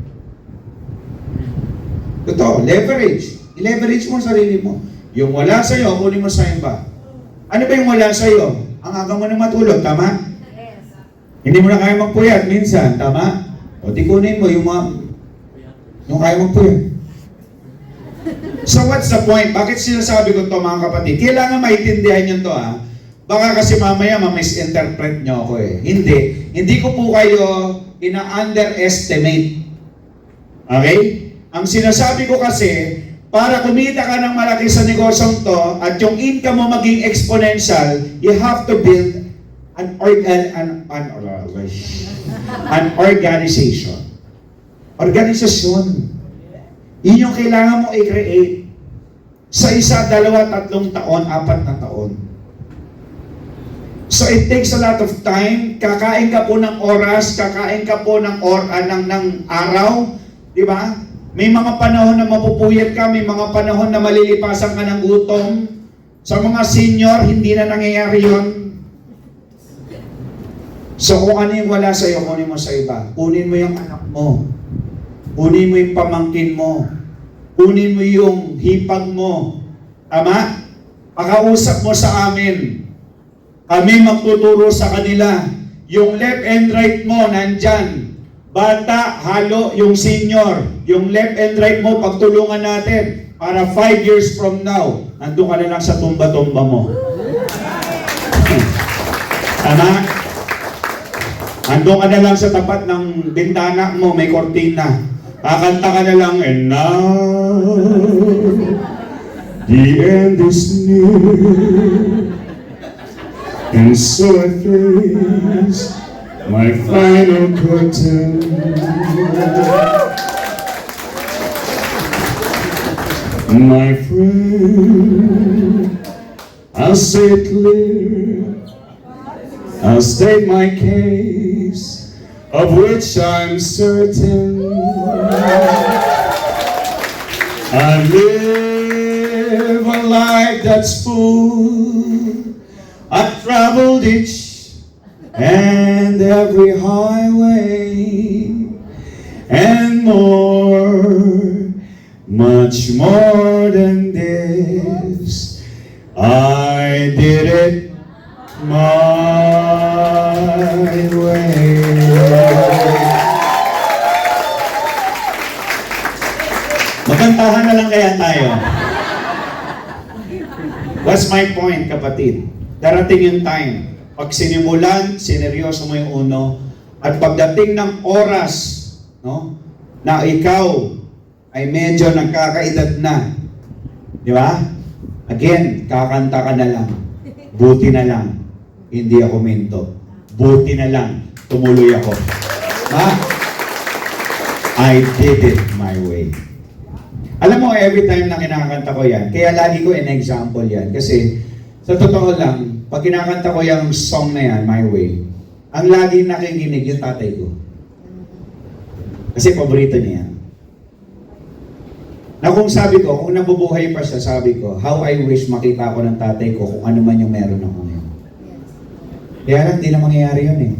Totoo, leverage. I-leverage mo ang sarili mo. Yung wala sa'yo, kunin mo sa iba. Ano ba yung wala sa'yo? Ang aga mo na matulog, tama? Hindi mo na kaya magpuyat minsan, tama? O di kunin mo yung kaya magpuyat. So what's the point? Bakit sinasabi ko to mga kapatid? Kailangan maintindihan nyo to ha. Baka kasi mamaya ma-misinterpret nyo ako eh. Hindi ko po kayo ina-underestimate. Okay? Ang sinasabi ko kasi, para kumita ka ng malaki sa negosyong to at yung income mo maging exponential, you have to build an organization. Organisasyon. Yun yung kailangan mo i-create. Sa 1, 2, 3 taon, 4 na taon. So it takes a lot of time. Kakain ka po ng oras, kakain ka po ng araw, di ba? May mga panahon na mapupuyat ka, may mga panahon na malilipasan ka ng gutom. Sa mga senior, hindi na nangyayari yun. So kung ano yung wala sa'yo, kunin mo sa iba. Kunin mo yung anak mo. Kunin mo yung pamangkin mo. Kunin mo yung hipag mo. Tama? Pakausap mo sa amin. Kami magtuturo sa kanila. Yung left and right mo, nandyan. Bata, halo, yung senior. Yung left and right mo, pagtulungan natin. Para 5 years from now, nandun ka na lang sa tumba-tumba mo. Tama? Andun ka na lang sa tapat ng bintana mo, may kortina. Kakanta ka na lang, and now, the end is near. And so I face my final curtain. My friend, I'll say it clear. I'll state my case, of which I'm certain. I live a life that's full. I've traveled each and every highway, and more, much more than this. I did it my way. Magantahan na lang kaya tayo. What's my point, kapatid? Darating yung time. Pag sinimulan, sineryoso mo yung uno, at pagdating ng oras, no, na ikaw ay medyo nagkakaedad na, di ba? Again, kakanta ka na lang. Buti na lang, hindi ako minto. Buti na lang, tumuloy ako. Ha? I did it my way. Alam mo, every time na kinakanta ko yan, kaya lagi ko in-example yan. Kasi, sa totoo lang, pag kinakanta ko yung song na yan, My Way, ang lagi nakikinig yung tatay ko. Kasi paborito niya yan. Na kung sabi ko, kung nabubuhay pa siya, sabi ko, how I wish makita ko ng tatay ko kung ano man yung meron ako ngayon. Kaya lang, di na mangyayari yun eh.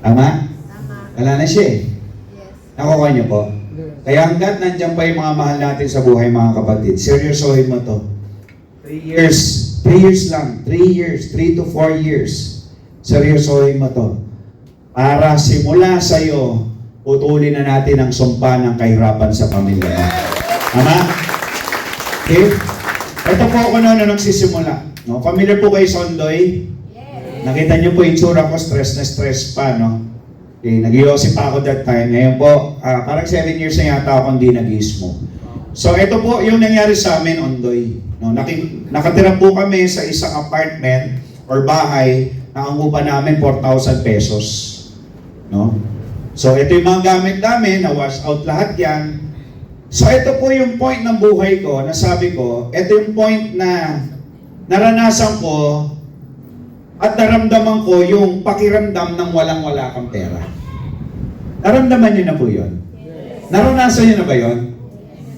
Tama? Tama. Wala na siya eh. Yes. Nakukuha niyo po? Kaya hanggat nandiyan pa yung mga mahal natin sa buhay, mga kapatid, seryosohin mo to. 3 years. 3 years lang. 3 years. 3 to 4 years. Seryosohin mo to. Para simula sa'yo, putulin na natin ang sumpa ng kahirapan sa pamilya mo. Tama? Okay? Ito po ako na nagsisimula. No? Familiar po kay Sondoy? Yes. Nakita niyo po yung tsura ko, stress na stress pa, no? Okay, nag-iosip pa ako that time. Ngayon po, parang 7 years na yata ako hindi nag-ismo. So, ito po yung nangyari sa amin, Ondoy. No, nakatira po kami sa isang apartment or bahay na ang upa namin 4,000 pesos. No? So, ito yung mga gamit namin, na-wash out lahat yan. So, ito po yung point ng buhay ko, na sabi ko, ito yung point na naranasan ko at naramdaman ko yung pakiramdam ng walang-wala kang pera. Naramdaman niyo na po yun? Naranasan niyo na ba yun?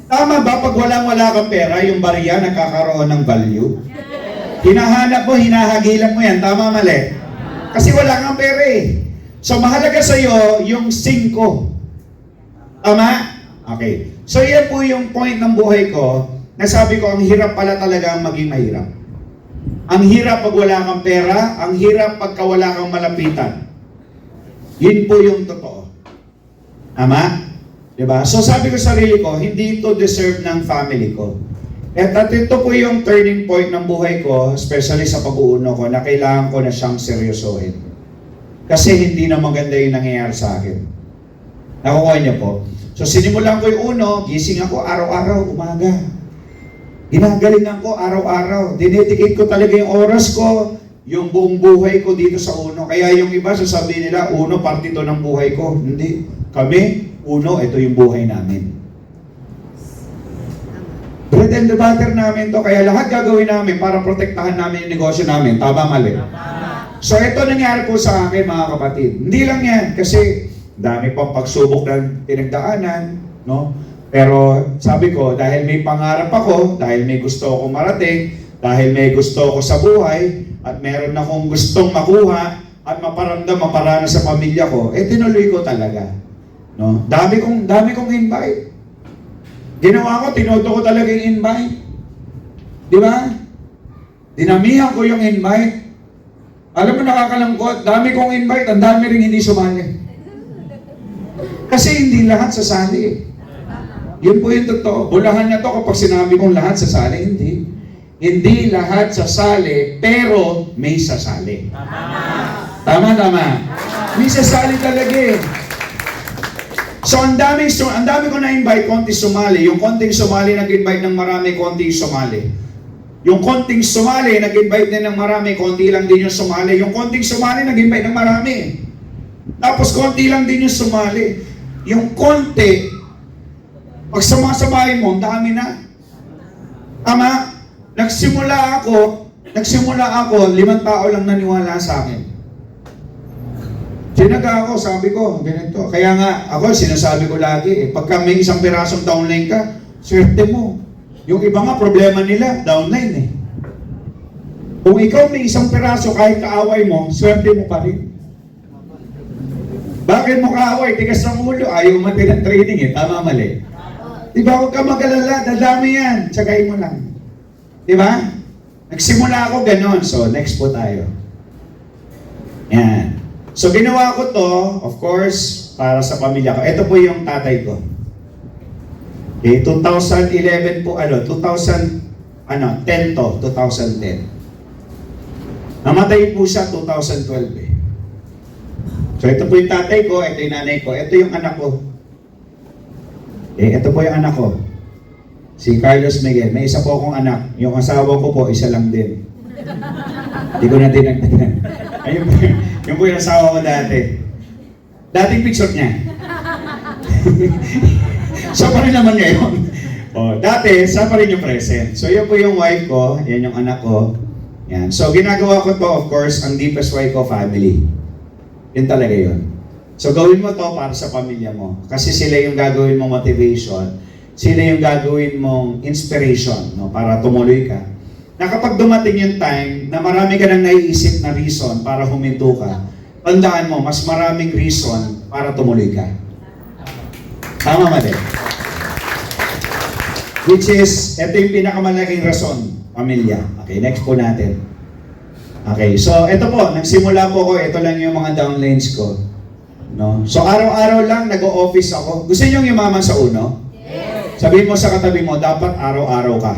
Tama ba pag walang-wala kang pera, yung barya nagkakaroon ng value? Hinahanap mo, hinahagilan mo yan. Tama, mali? Kasi wala kang pera eh. So, mahalaga sa'yo yung 5. Tama? Okay. So, yan po yung point ng buhay ko na sabi ko, ang hirap pala talaga maging mahirap. Ang hirap pag wala kang pera, ang hirap pagka wala kang malapitan. Yun po yung totoo. Tama? Diba? So sabi ko sa sarili ko, hindi ito deserve ng family ko. At ito po yung turning point ng buhay ko, especially sa pag-uuno ko, na kailangan ko na siyang seryosohin. Kasi hindi na maganda yung nangyayari sa akin. Nakukuha niyo po. So sinimulan ko yung uno, gising ako araw-araw, umaga. Ginagalingan ko araw-araw. Dinedicate ko talaga yung oras ko, yung buong buhay ko dito sa uno. Kaya yung iba sasabihin nila, uno, parte ito ng buhay ko. Hindi. Kami, uno, ito yung buhay namin. Bread and butter namin to. Kaya lahat gagawin namin para protektahan namin yung negosyo namin. Tama, mali? So ito nangyari po sa akin, mga kapatid. Hindi lang yan. Kasi dami pang pagsubok ng pinagdaanan. No? Pero sabi ko, dahil may pangarap ako, dahil may gusto akong marating, dahil may gusto ako sa buhay, at meron akong gustong makuha, at maparamdam, maparana sa pamilya ko, tinuloy ko talaga. No? Dami kong invite. Ginawa ko, tinoto ko talaga yung invite. Di ba? Dinamihan ko yung invite. Alam mo, nakakalangkot, dami kong invite, ang dami rin hindi sumali. Kasi hindi lahat sasali. Yun po yung totoo. Bulahan na to kapag sinabi kong lahat sasali, hindi. Hindi lahat sasali, pero may sasali. Tama. May sasali talaga eh. So, ang dami ko na-invite, konti sumali. Yung konting sumali, nag-invite ng marami, konti sumali. Yung konting sumali, nag-invite din ng marami, konti lang din yung sumali. Yung konting sumali, nag-invite ng marami. Tapos, konti lang din yung sumali. Yung konti, pag samasamahin mo, ang dami na. Tama? Nagsimula ako, 5 tao lang naniwala sa akin. Sinaga ako, sabi ko, ganito. Kaya nga, ako sinasabi ko lagi, pagka may isang pirasong downline ka, swerte mo. Yung iba nga, problema nila, downline eh. Kung ikaw may isang piraso, kahit kaaway mo, swerte mo pa rin. Bakit mo kaaway? Tigas ng ulo, ayaw mati ng training eh. Tama, mali. Diba, huwag ka mag-alala, dadami yan. Tsagayin mo lang. Diba? Nagsimula ako ganon. So, next po tayo. Yan. So, ginawa ko to, of course, para sa pamilya ko. Ito po yung tatay ko. Okay, 2011 po, 10 to, 2010. Namatay po siya 2012 eh. So, ito po yung tatay ko, ito yung nanay ko, ito yung anak ko. Ito po yung anak ko. Si Carlos Miguel. May isa po akong anak. Yung asawa ko po, isa lang din. Hindi ko na dinagdagan. Ayun po, yung po yung asawa ko dati. Dating picture niya. Siya pa rin naman ngayon. Dati, siya pa rin yung present. So, yun po yung wife ko. Yan yung anak ko. Yan. So, ginagawa ko to, of course, ang deepest why ko, family. Yun talaga yun. So, gawin mo to para sa pamilya mo. Kasi sila yung gagawin mo motivation. Sino yung gagawin mong inspiration, no, para tumuloy ka. Na kapag dumating yung time na marami ka nang naiisip na reason para huminto ka, tandaan mo, mas maraming reason para tumuloy ka. Tama, mali? Which is, ito yung pinakamalaking rason, pamilya. Okay, next po natin. Okay, so ito po, nagsimula po ko, ito lang yung mga downlines ko. No? So araw-araw lang nag-o-office ako. Gusto niyo yung yumaman sa uno? Yes. Sabihin mo sa katabi mo, dapat araw-araw ka.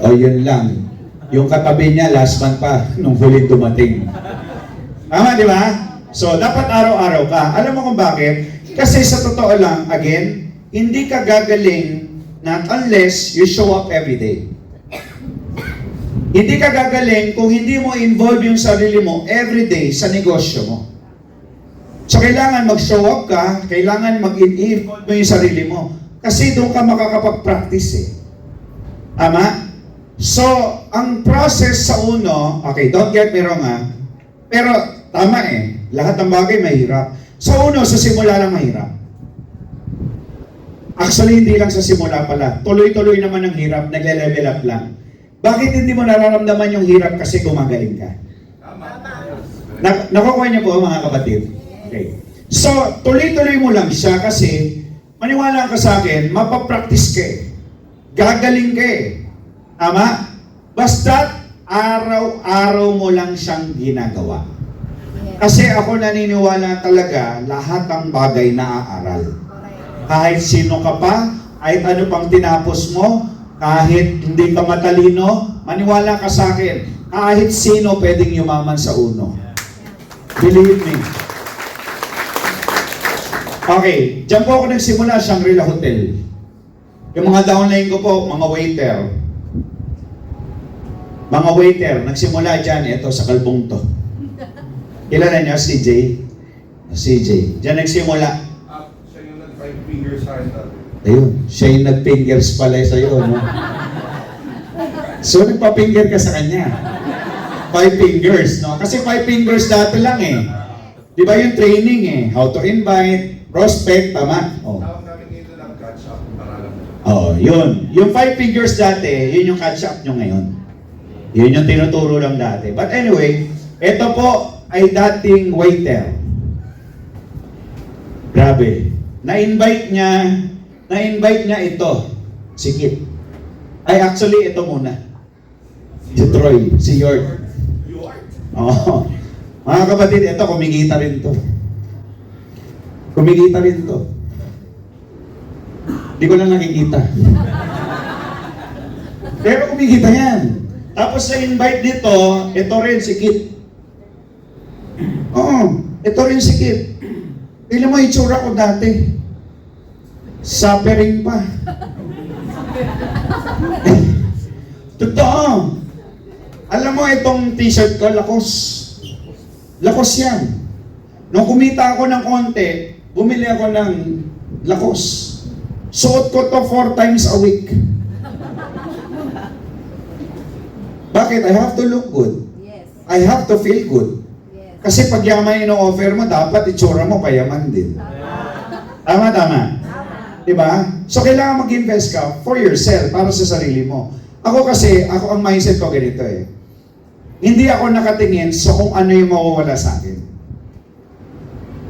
O yun lang. Yung katabi niya, last month pa, nung huling dumating. Tama, di ba? So, dapat araw-araw ka. Alam mo kung bakit? Kasi sa totoo lang, again, hindi ka gagaling not unless you show up every day. Hindi ka gagaling kung hindi mo involve yung sarili mo every day sa negosyo mo. So, kailangan mag-show up ka, kailangan mag-involve mo yung sarili mo. Kasi doon ka makakapag-practice eh. Tama? So, ang process sa uno, okay, don't get me wrong ha, pero tama eh, lahat ng bagay mahirap. Sa uno, sa simula lang mahirap. Actually, hindi lang sa simula pala. Tuloy-tuloy naman ang hirap, nagle-level up lang. Bakit hindi mo nararamdaman yung hirap kasi gumagaling ka? Nakukuha niyo po mga kapatid? Okay. So, tuloy-tuloy mo lang siya kasi maniwala ka sa akin, mapapractice ka eh. Gagaling ka eh. Tama? Basta araw-araw mo lang siyang ginagawa. Kasi ako naniniwala talaga lahat ng bagay na aaral. Kahit sino ka pa, kahit ano pang tinapos mo, kahit hindi ka matalino, maniwala ka sa akin, kahit sino pwedeng yumaman sa uno. Believe me. Okay, dyan po ako nagsimula, Shangri-La Hotel. Yung mga downline ko po, mga waiter. Mga waiter, nagsimula dyan, ito sa kalbong to. Kilala niyo si Jay? Si Jay. Diyan nagsimula. Siya yung nag-5 fingers sa akin dati. Ayun, siya yung nag-fingers pala sa'yo, no? So, nagpa-finger ka sa kanya. 5 fingers, no? Kasi 5 fingers dati lang eh. Di ba yung training eh? How to invite, prospect, tama? Oh. Tawag namin dito ng catch up para lang. Oh, yun. Yung 5 fingers dati, yun yung catch up nyo ngayon. Yun yung tinuturo lang dati. But anyway, ito po ay dating waiter. Grabe. Na-invite niya ito. Si Kit. Ay, actually, ito muna. Si Troy, si York. Oo. Mga kapatid, ito, kumikita rin to. Kumikita rin to. Di ko lang nakikita. Pero kumikita yan. Tapos sa invite dito, ito rin si Kit. Oo, ito rin si Kit. Tignan mo itsura ko dati. Suffering pa. Totoo. Alam mo itong t-shirt ko, lakos. Lakos yan. Nung kumita ako ng konti, bumili ako ng lakos. Suot ko to 4 times a week. Bakit? I have to look good. Yes. I have to feel good. Yes. Kasi pag yaman yung offer mo, dapat itsura mo payaman din. Tama? Tama. Diba? So kailangan mag-invest ka for yourself, para sa sarili mo. Ako kasi, ang mindset ko ganito eh. Hindi ako nakatingin sa kung ano yung mawawala sa akin.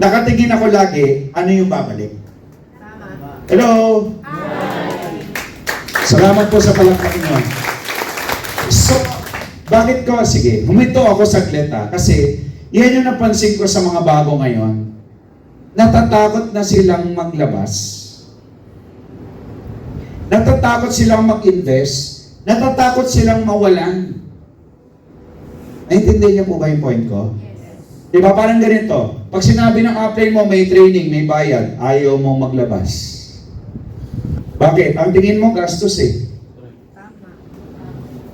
Nakatingin ako lagi, ano yung babalik. Tama. Hello? Hi. Salamat po sa palakpak niyo. So, bakit ko? Sige, huminto ako saglit ha. Kasi, yan yung napansin ko sa mga bago ngayon. Natatakot na silang maglabas. Natatakot silang mag-invest. Natatakot silang mawalan. Naintindihan niyo po ba yung point ko? Yes. Diba parang ganito? Pag sinabi ng apply mo, may training, may bayad, ayaw mo maglabas. Bakit? Ang tingin mo, gastos eh. Tama.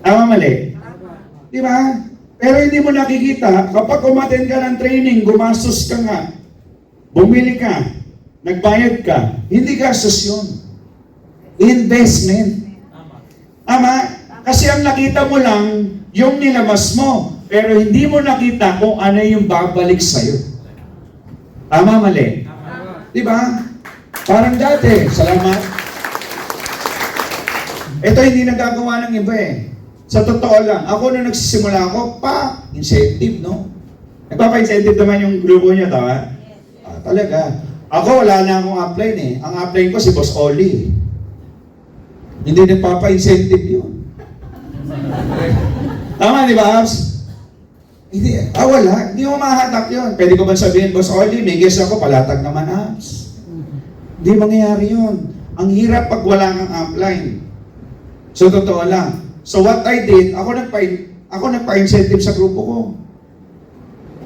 Tama mali? Tama. Di ba? Pero hindi mo nakikita, kapag umattend ka ng training, gumastos ka nga, bumili ka, nagbayad ka, hindi gastos yun. Investment. Tama? Kasi ang nakita mo lang, yung nilabas mo, pero hindi mo nakita kung ano yung babalik sa'yo. Tama mali? Tama. Di ba? Parang dati. Salamat. Ito hindi nagagawa ng iba eh. Sa totoo lang, ako nung nagsisimula ako, incentive, no? Nagpapa-incentive naman yung grupo niya, tama? Talaga. Ako, wala na akong upline eh. Ang upline ko si Boss Oli. Hindi nagpapa-incentive yun. Tama, di ba, Abs? Hindi, wala. Hindi mo mahatak yun. Pwede ko ba sabihin, Boss Oli, may guess ako, palatag naman, Abs. Hindi mangyayari yun. Ang hirap pag wala kang upline. So, totoo lang. So, what I did, ako nagpa-incentive sa grupo ko.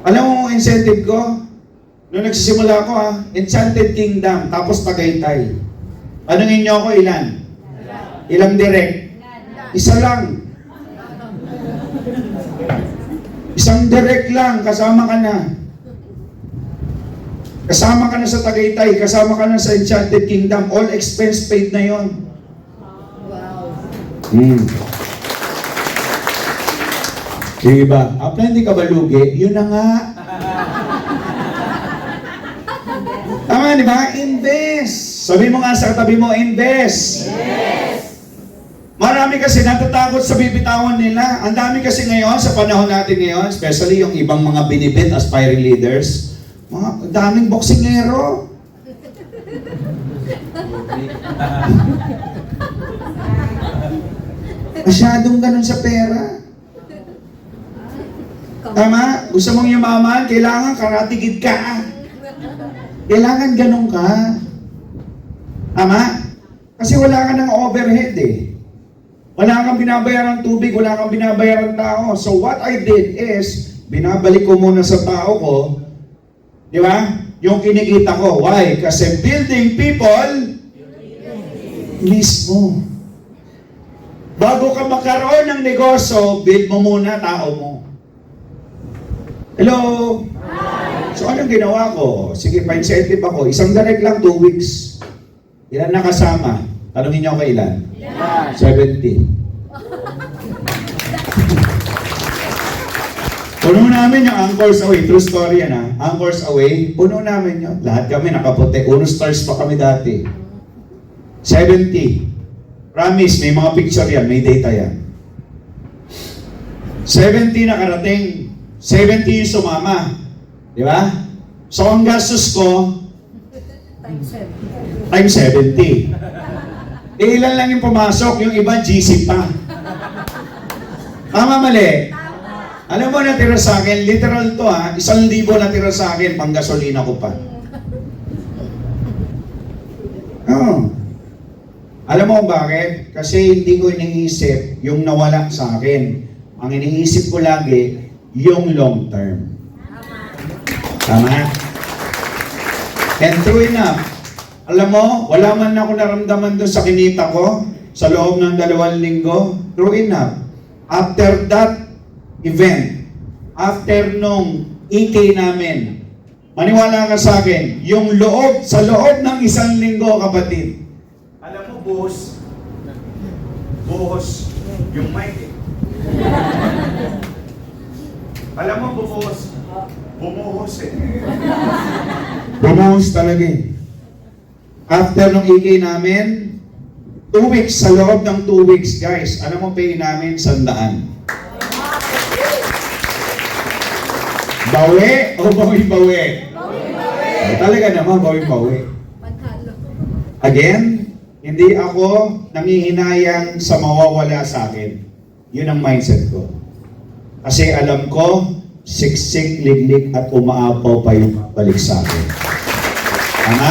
Alam mo ang incentive ko? Nung nagsisimula ako Enchanted Kingdom, tapos Tagaytay. Tanungin niyo ako ilan? Ilang direct? Isa lang. Isang direct lang, kasama ka na. Kasama ka na sa Tagaytay, kasama ka na sa Enchanted Kingdom, all expense paid na yon. Wow. Diba? Apply, hindi ka ba lugi? Yun na nga. Tama, di ba? Invest. Sabi mo nga sa tabi mo, invest. Yes. Marami kasi natatakot sa bibitawan nila. Ang dami kasi ngayon, sa panahon natin ngayon, especially yung ibang mga binibit aspiring leaders, mga daming boksingero. Masyadong ganun sa pera. Tama? Gusto mong yumaman, kailangan karatigid ka. Kailangan ganun ka. Tama? Kasi wala ka ng overhead eh. Wala kang binabayaran tubig, wala kang binabayaran tao. So what I did is, binabalik ko muna sa tao ko, di ba? Yung kinikita ko. Why? Kasi building people, mismo. Bago ka magkaroon ng negosyo, build mo muna tao mo. Hello? So anong ginawa ko? Sige, pa-incentive ako. Isang direct lang, 2 weeks. Ilan nakasama? Tanungin niyo ako ilan? 70. Puno namin yung Anchors Away. True story yan Anchors Away. Puno namin yun. Lahat kami nakaputi. Uno stars pa kami dati. 70. Promise, may mga picture yan. May data yan. 70 nakarating. 70 yung sumama. Di ba? So ang gastos ko, Times 7. times 70. Ilan lang yung pumasok, yung iba GC pa. Tama, mali? Alam mo natira sa akin, literal to 1,000 natira sa akin, pang gasolina ko pa. Oh. Alam mo bakit? Kasi hindi ko iniisip yung nawala sa akin. Ang iniisip ko lagi, yung long term. Tama? And true enough, alam mo, wala man ako naramdaman doon sa kinita ko sa loob ng 2 linggo. True enough, after that event, after nung EK namin, maniwala ka sa akin, yung loob, sa loob ng 1 linggo, kapatid, alam mo, buhos, yung mic eh. Alam mo, bumuhos eh. Bumuhos talaga eh. After nung EK namin, 2 weeks, sa loob ng 2 weeks, guys, alam mo, pay namin 100. Bawi o bawi-bawi? Bawi-bawi. Talaga naman, bawi-bawi. Again, hindi ako nangihinayang sa mawawala sa akin. Yun ang mindset ko. Kasi alam ko, siksik, liglig at umaapaw pa yung balik sa akin. Tama?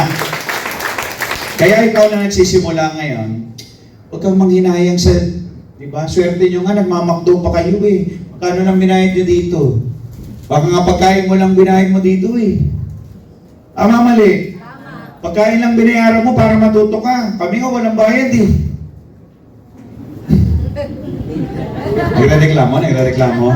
Kaya ikaw na nagsisimula ngayon, huwag kang manghinayang sa, di ba? Swerte nyo nga, nagmamakdo pa kayo eh. Magkano nang binayad nyo dito? Baka nga pagkain mo lang binayad mo dito eh. Tama, mali? Tama. Pagkain lang binayaran mo para matuto ka. Kami nga walang bayad eh. Nagrereklamo.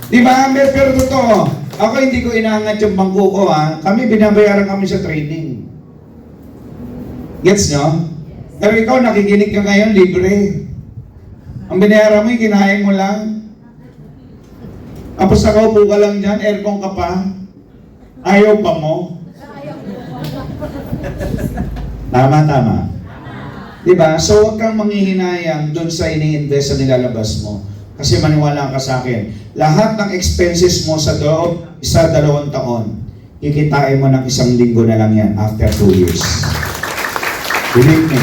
Di ba, pero totoo. Ako hindi ko inaangat yung bangko ko Kami binabayaran kami sa training. Gets nyo? Pero ikaw nakikinig ka ngayon, libre. Ang binayaran mo, kinain mo lang. Tapos nakaupo ka lang dyan, aircon ka pa. Ayaw pa mo. Tama. Diba? So, huwag kang manghihinayang dun sa ini-invest sa nilalabas mo. Kasi maniwala ka sa akin, lahat ng expenses mo sa loob, 1-2 taon, kikitain mo ng 1 linggo na lang yan after 2 years. Believe me.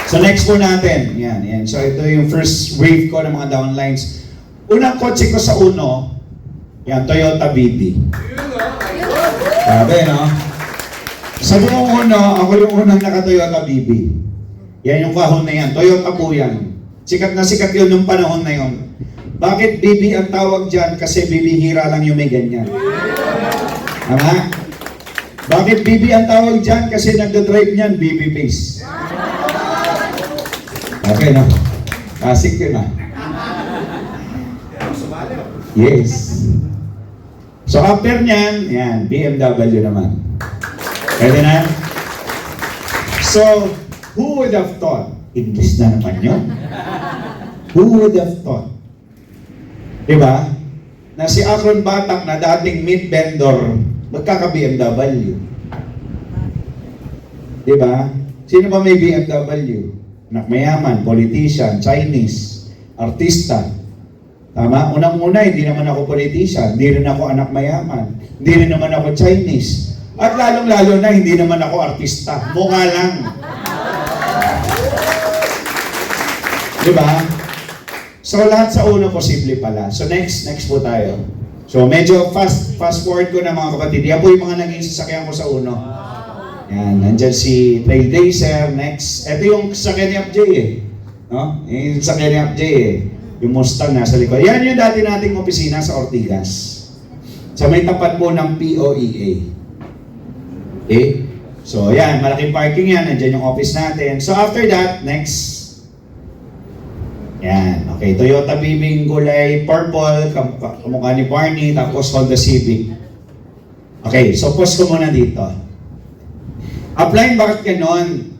So next po natin, yan. So ito yung first wave ko ng mga downlines. Unang kotse ko sa Uno, yan, Toyota BB. Sabi, no? Sa buong Uno, ako yung unang naka-Toyota BB. Yan yung kahon na yan. Toyota po yan. Sikat na sikat yun nung panahon na yun. Bakit BB ang tawag dyan? Kasi bibihira lang yung may ganyan. Tama? Bakit BB ang tawag dyan? Kasi nagdadrive niyan, BB Pace. Okay, no? Classic yun, ha? Yes. So, after niyan, yan, BMW naman. Pwede na? So, who would have thought? English na naman yun. Who would have thought? Diba? Na si Akron Batak na dating meat vendor, magkaka-BMW. Diba? Sino ba may BMW? Anak mayaman, politician, Chinese, artista. Tama? Unang-una, hindi naman ako politician, hindi rin ako anak mayaman, hindi rin naman ako Chinese. At lalong-lalo na, hindi naman ako artista. Mukha lang. Diba? So, lahat sa uno posible pala. So, next po tayo. So, medyo fast forward ko na mga kapatid. Yan po yung mga naging sasakyan ko sa uno. Yan, nandyan si Trailblazer, next. Ito yung sasakyan ni FJ eh. No? Yung sasakyan ni FJ eh. Yung Mustang nasa likod. Yan yung dati nating opisina sa Ortigas. Sa may tapat po ng POEA. Okay? So, yan, malaking parking yan. Nandyan yung office natin. So, after that, next. Yan, okay. Toyota BB kulay purple, kamukha ni Barney, tapos Honda Civic. Okay, so pause ko muna dito. Upline, bakit ganon?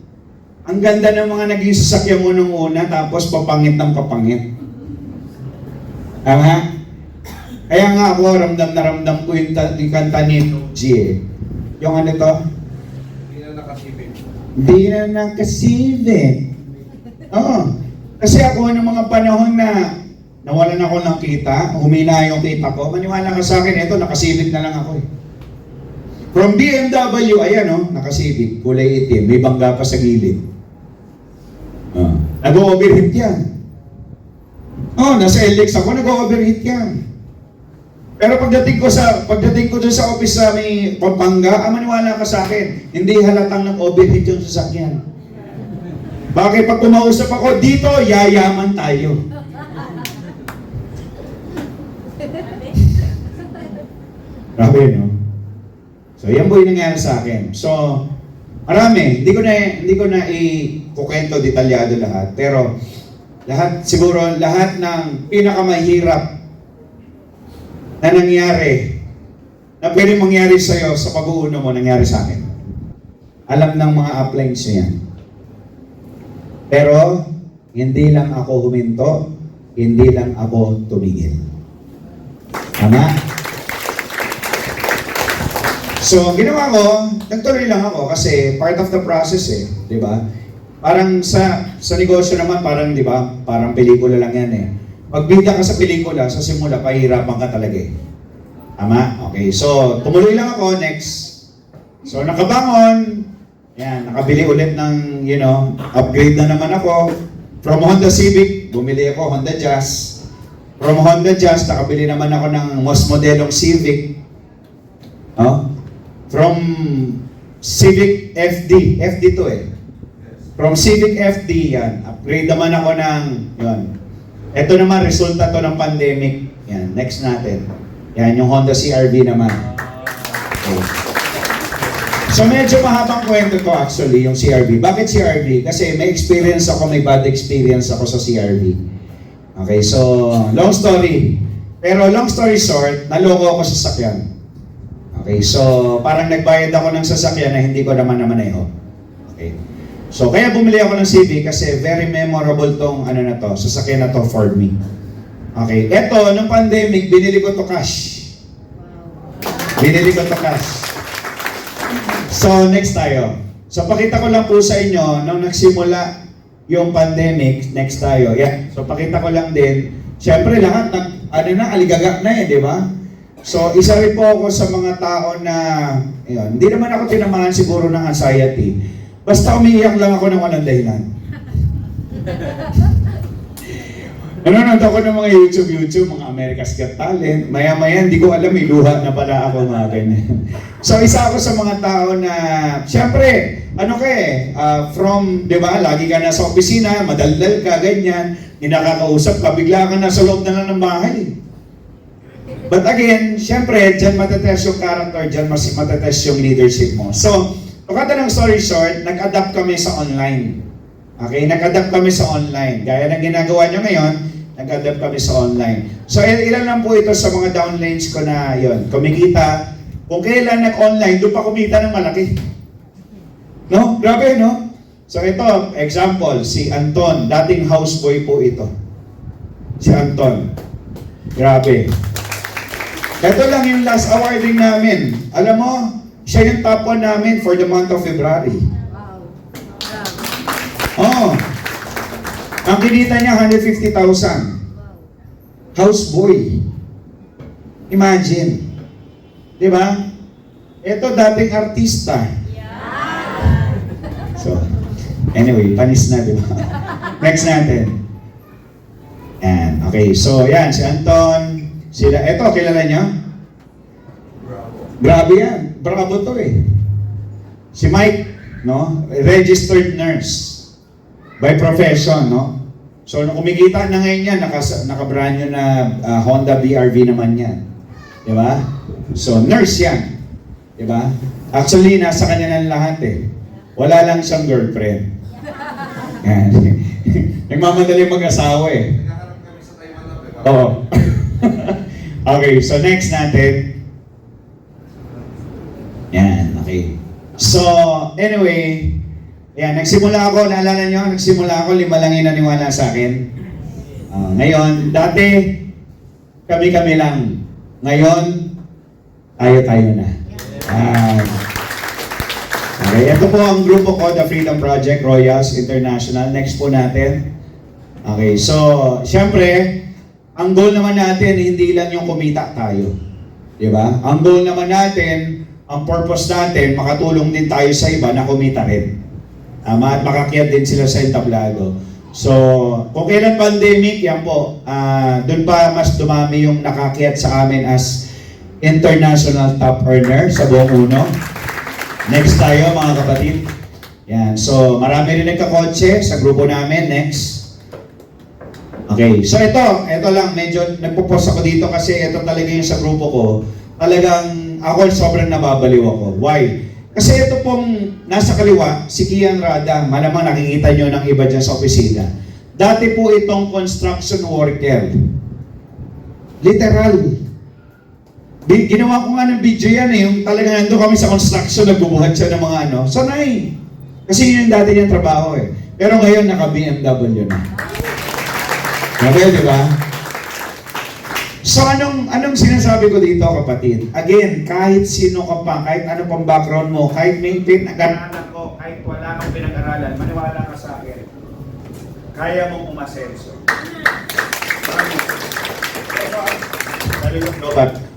Ang ganda ng mga naging sasakyan mo nung una, tapos papangit ng papangit. Tama? Kaya nga ako, ramdam na ramdam ko yung kanta ni G eh. Yung ano to? Hindi na nakasibig. Hindi na nakasibig. Oo. Kasi ako ng mga panahon na nawalan ako ng kita, humina yung kita ko, maniwala ka sa akin, ito, nakasibig na lang ako eh. From BMW, ayan o, nakasibig, kulay itim, may bangga pa sa gilid. Nag-overheat yan. Nasa LX ako, nag-overheat yan. Pero pagdating ko dun sa office sa may Pampanga, maniwala ka sa akin, hindi halatang nag-overheat yung sasakyan. Bakit pag kumausap ako dito, yayaman tayo. Grabe, no? So, yan po yung nangyari sa akin. So, marami. Hindi ko na i-kukwento detalyado lahat. Pero, siguro, lahat ng pinakamahirap na nangyari, na pwede mangyari sa'yo sa pag-uuno mo, nangyari sa akin. Alam ng mga uplines niya yan. Pero, hindi lang ako huminto, hindi lang ako tumigil. Tama? So, ginawa ko, nagtuloy lang ako kasi part of the process eh, di ba? Parang sa negosyo naman, parang, di ba, parang pelikula lang yan eh. Pagbida ka sa pelikula, sa simula, pahirapan ka talaga eh. Tama? Okay, so, tumuloy lang ako, next. So, nakabangon, yan, nakabili ulit ng, upgrade na naman ako. From Honda Civic, bumili ako Honda Jazz. From Honda Jazz, nakabili naman ako ng mas modelong Civic. From Civic FD. FD to eh. From Civic FD, yan. Upgrade naman ako ng, ito naman, resulta to ng pandemic. Yan, next natin. Yan, yung Honda CR-V naman. Okay. So medyo mahabang kwento to actually, yung CR-V. Bakit CR-V? Kasi may experience ako, may bad experience ako sa CR-V. Okay, so long story. Pero long story short, naloko ako sa sasakyan. Okay, so parang nagbayad ako ng sasakyan na hindi ko naman namaneho. Okay. So kaya bumili ako ng Civic kasi very memorable tong sasakyan na to for me. Okay, eto, nung pandemic, binili ko to cash. Binili ko to cash. So, next tayo. So, pakita ko lang po sa inyo, nung nagsimula yung pandemic, next tayo. Yeah. So, pakita ko lang din, syempre lahat, aligaga na di ba? So, isa rin po ako sa mga tao na, ayun, hindi naman ako tinamaan siguro ng anxiety. Basta umiiyak lang ako ng walang dahilan. Nanonood ako ng mga YouTube, mga America's Got Talent. Maya-maya, hindi ko alam, may luha na pala ako mga ganyan. So, isa ako sa mga tao na, syempre, from, di ba, lagi ka nasa opisina, madaldal ka, ganyan, hindi nakakausap ka, bigla ka nasa loob na lang ng bahay. But again, syempre, dyan matetest yung character, dyan mas matetest yung leadership mo. So, pagkata ng story short, nag-adapt kami sa online. Okay, nag-adapt kami sa online. Gaya ng ginagawa nyo ngayon, nag-adapt kami sa online. So, ilan lang po ito sa mga downlines ko na yon. Kumikita. Kung kailan nag-online, doon pa kumita ng malaki. No? Grabe, no? So, ito, example, si Anton. Dating houseboy po ito. Si Anton. Grabe. Ito lang yung last awarding namin. Alam mo, siya yung top 1 namin for the month of February. Wow. Oh. Ang kinita niya, 150,000. Houseboy. Imagine. Di ba? Ito dating artista. So, anyway, panis na, di ba? Next natin. Yan. Okay, so yan, si Anton. Sila, eto, kilala niyo? Bravo. Grabe yan. Bravo to eh. Si Mike, no? Registered nurse. By profession, no? So, nung kumikita na ngayon yan, naka-brand nyo na Honda BRV naman yan. Di ba? So, nurse yan. Di ba? Actually, nasa kanya ng lahat eh. Wala lang siyang girlfriend. Yan. Nagmamadali mag-asawa eh. Naghaharap kami sa Taiwan na, diba? Oo. Okay, so next natin. Yan, okay. So, anyway, yan, nagsimula ako, naalala nyo, nagsimula ako, 5 lang yung naniwala sa akin. Ngayon, dati, kami-kami lang. Ngayon, tayo-tayo na. Okay, ito po ang grupo ko, The Freedom Project, Royals International. Next po natin. Okay, so, syempre, ang goal naman natin, hindi lang yung kumita tayo. Di ba? Ang goal naman natin, ang purpose natin, makatulong din tayo sa iba na kumita rin. At makakyat din sila sa entablado. So, kung kailan pandemic, yan po, doon pa mas dumami yung nakakyat sa amin as international top earner sa buong uno. Next tayo mga kapatid. Yan. So, marami rin nagkakotse sa grupo namin. Next. Okay. So, ito lang. Medyo nagpo-post ako dito kasi ito talaga yung sa grupo ko. Talagang ako sobrang nababaliw ako. Why? Kasi ito pong nasa kaliwa, si Kian Rada. Malamang nakikita nyo ng iba dyan sa opisina. Dati po itong construction worker. Literal. Ginawa ko nga ng video yan eh, yung talagang nandun kami sa construction, nagbubuhat siya ng mga ano. Sanay! Kasi yun yung dati niyang trabaho eh. Pero ngayon, naka-BMW na. Okay, di ba? So, anong sinasabi ko dito, kapatid? Again, kahit sino ka pa, kahit ano pang background mo, kahit may pinag-aralan ko, kahit wala kang pinag-aralan, maniwala ka sa akin. Kaya mong umasenso.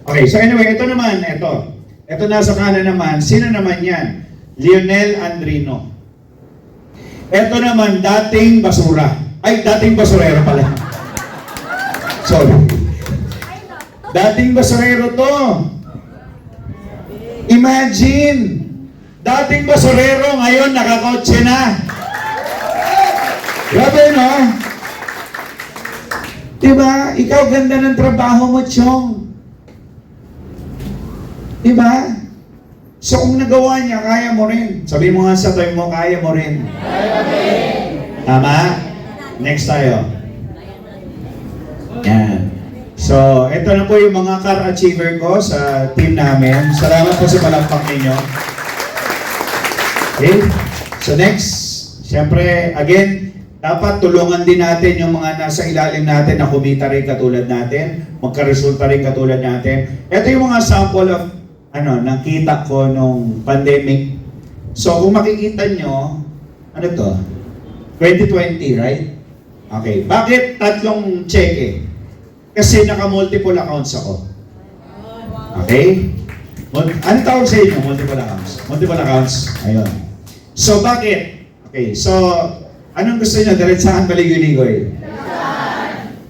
Okay, so anyway, ito naman, ito. Ito nasa kanan naman, sino naman yan? Lionel Andrino. Ito naman, dating basura. Ay, dating basurero pala. Sorry. Dating basurero to. Imagine, dating basurero, ngayon nakakotse na. Grabe, no? Diba? Ikaw ganda ng trabaho mo, Chong. Diba? So kung nagawa niya, kaya mo rin. Sabi mo nga sa tayo mo, kaya mo rin. Tama? Next tayo. Yan. So, ito na po yung mga car achiever ko sa team namin. Salamat po sa palakpak ninyo. Okay? So next, siyempre, again, dapat tulungan din natin yung mga nasa ilalim natin na kumita rin katulad natin, magkaresulta rin katulad natin. Ito yung mga sample of nakita ko nung pandemic So, kung makikita nyo, ano to? 2020, right? Okay. Bakit tatlong cheque? Kasi naka-multiple accounts ako. Okay? Ano tawag sa inyo? Multiple accounts. Multiple accounts. Ayun. So, bakit? Okay. So, anong gusto nyo? Diretsahan, baligoy-ligoy?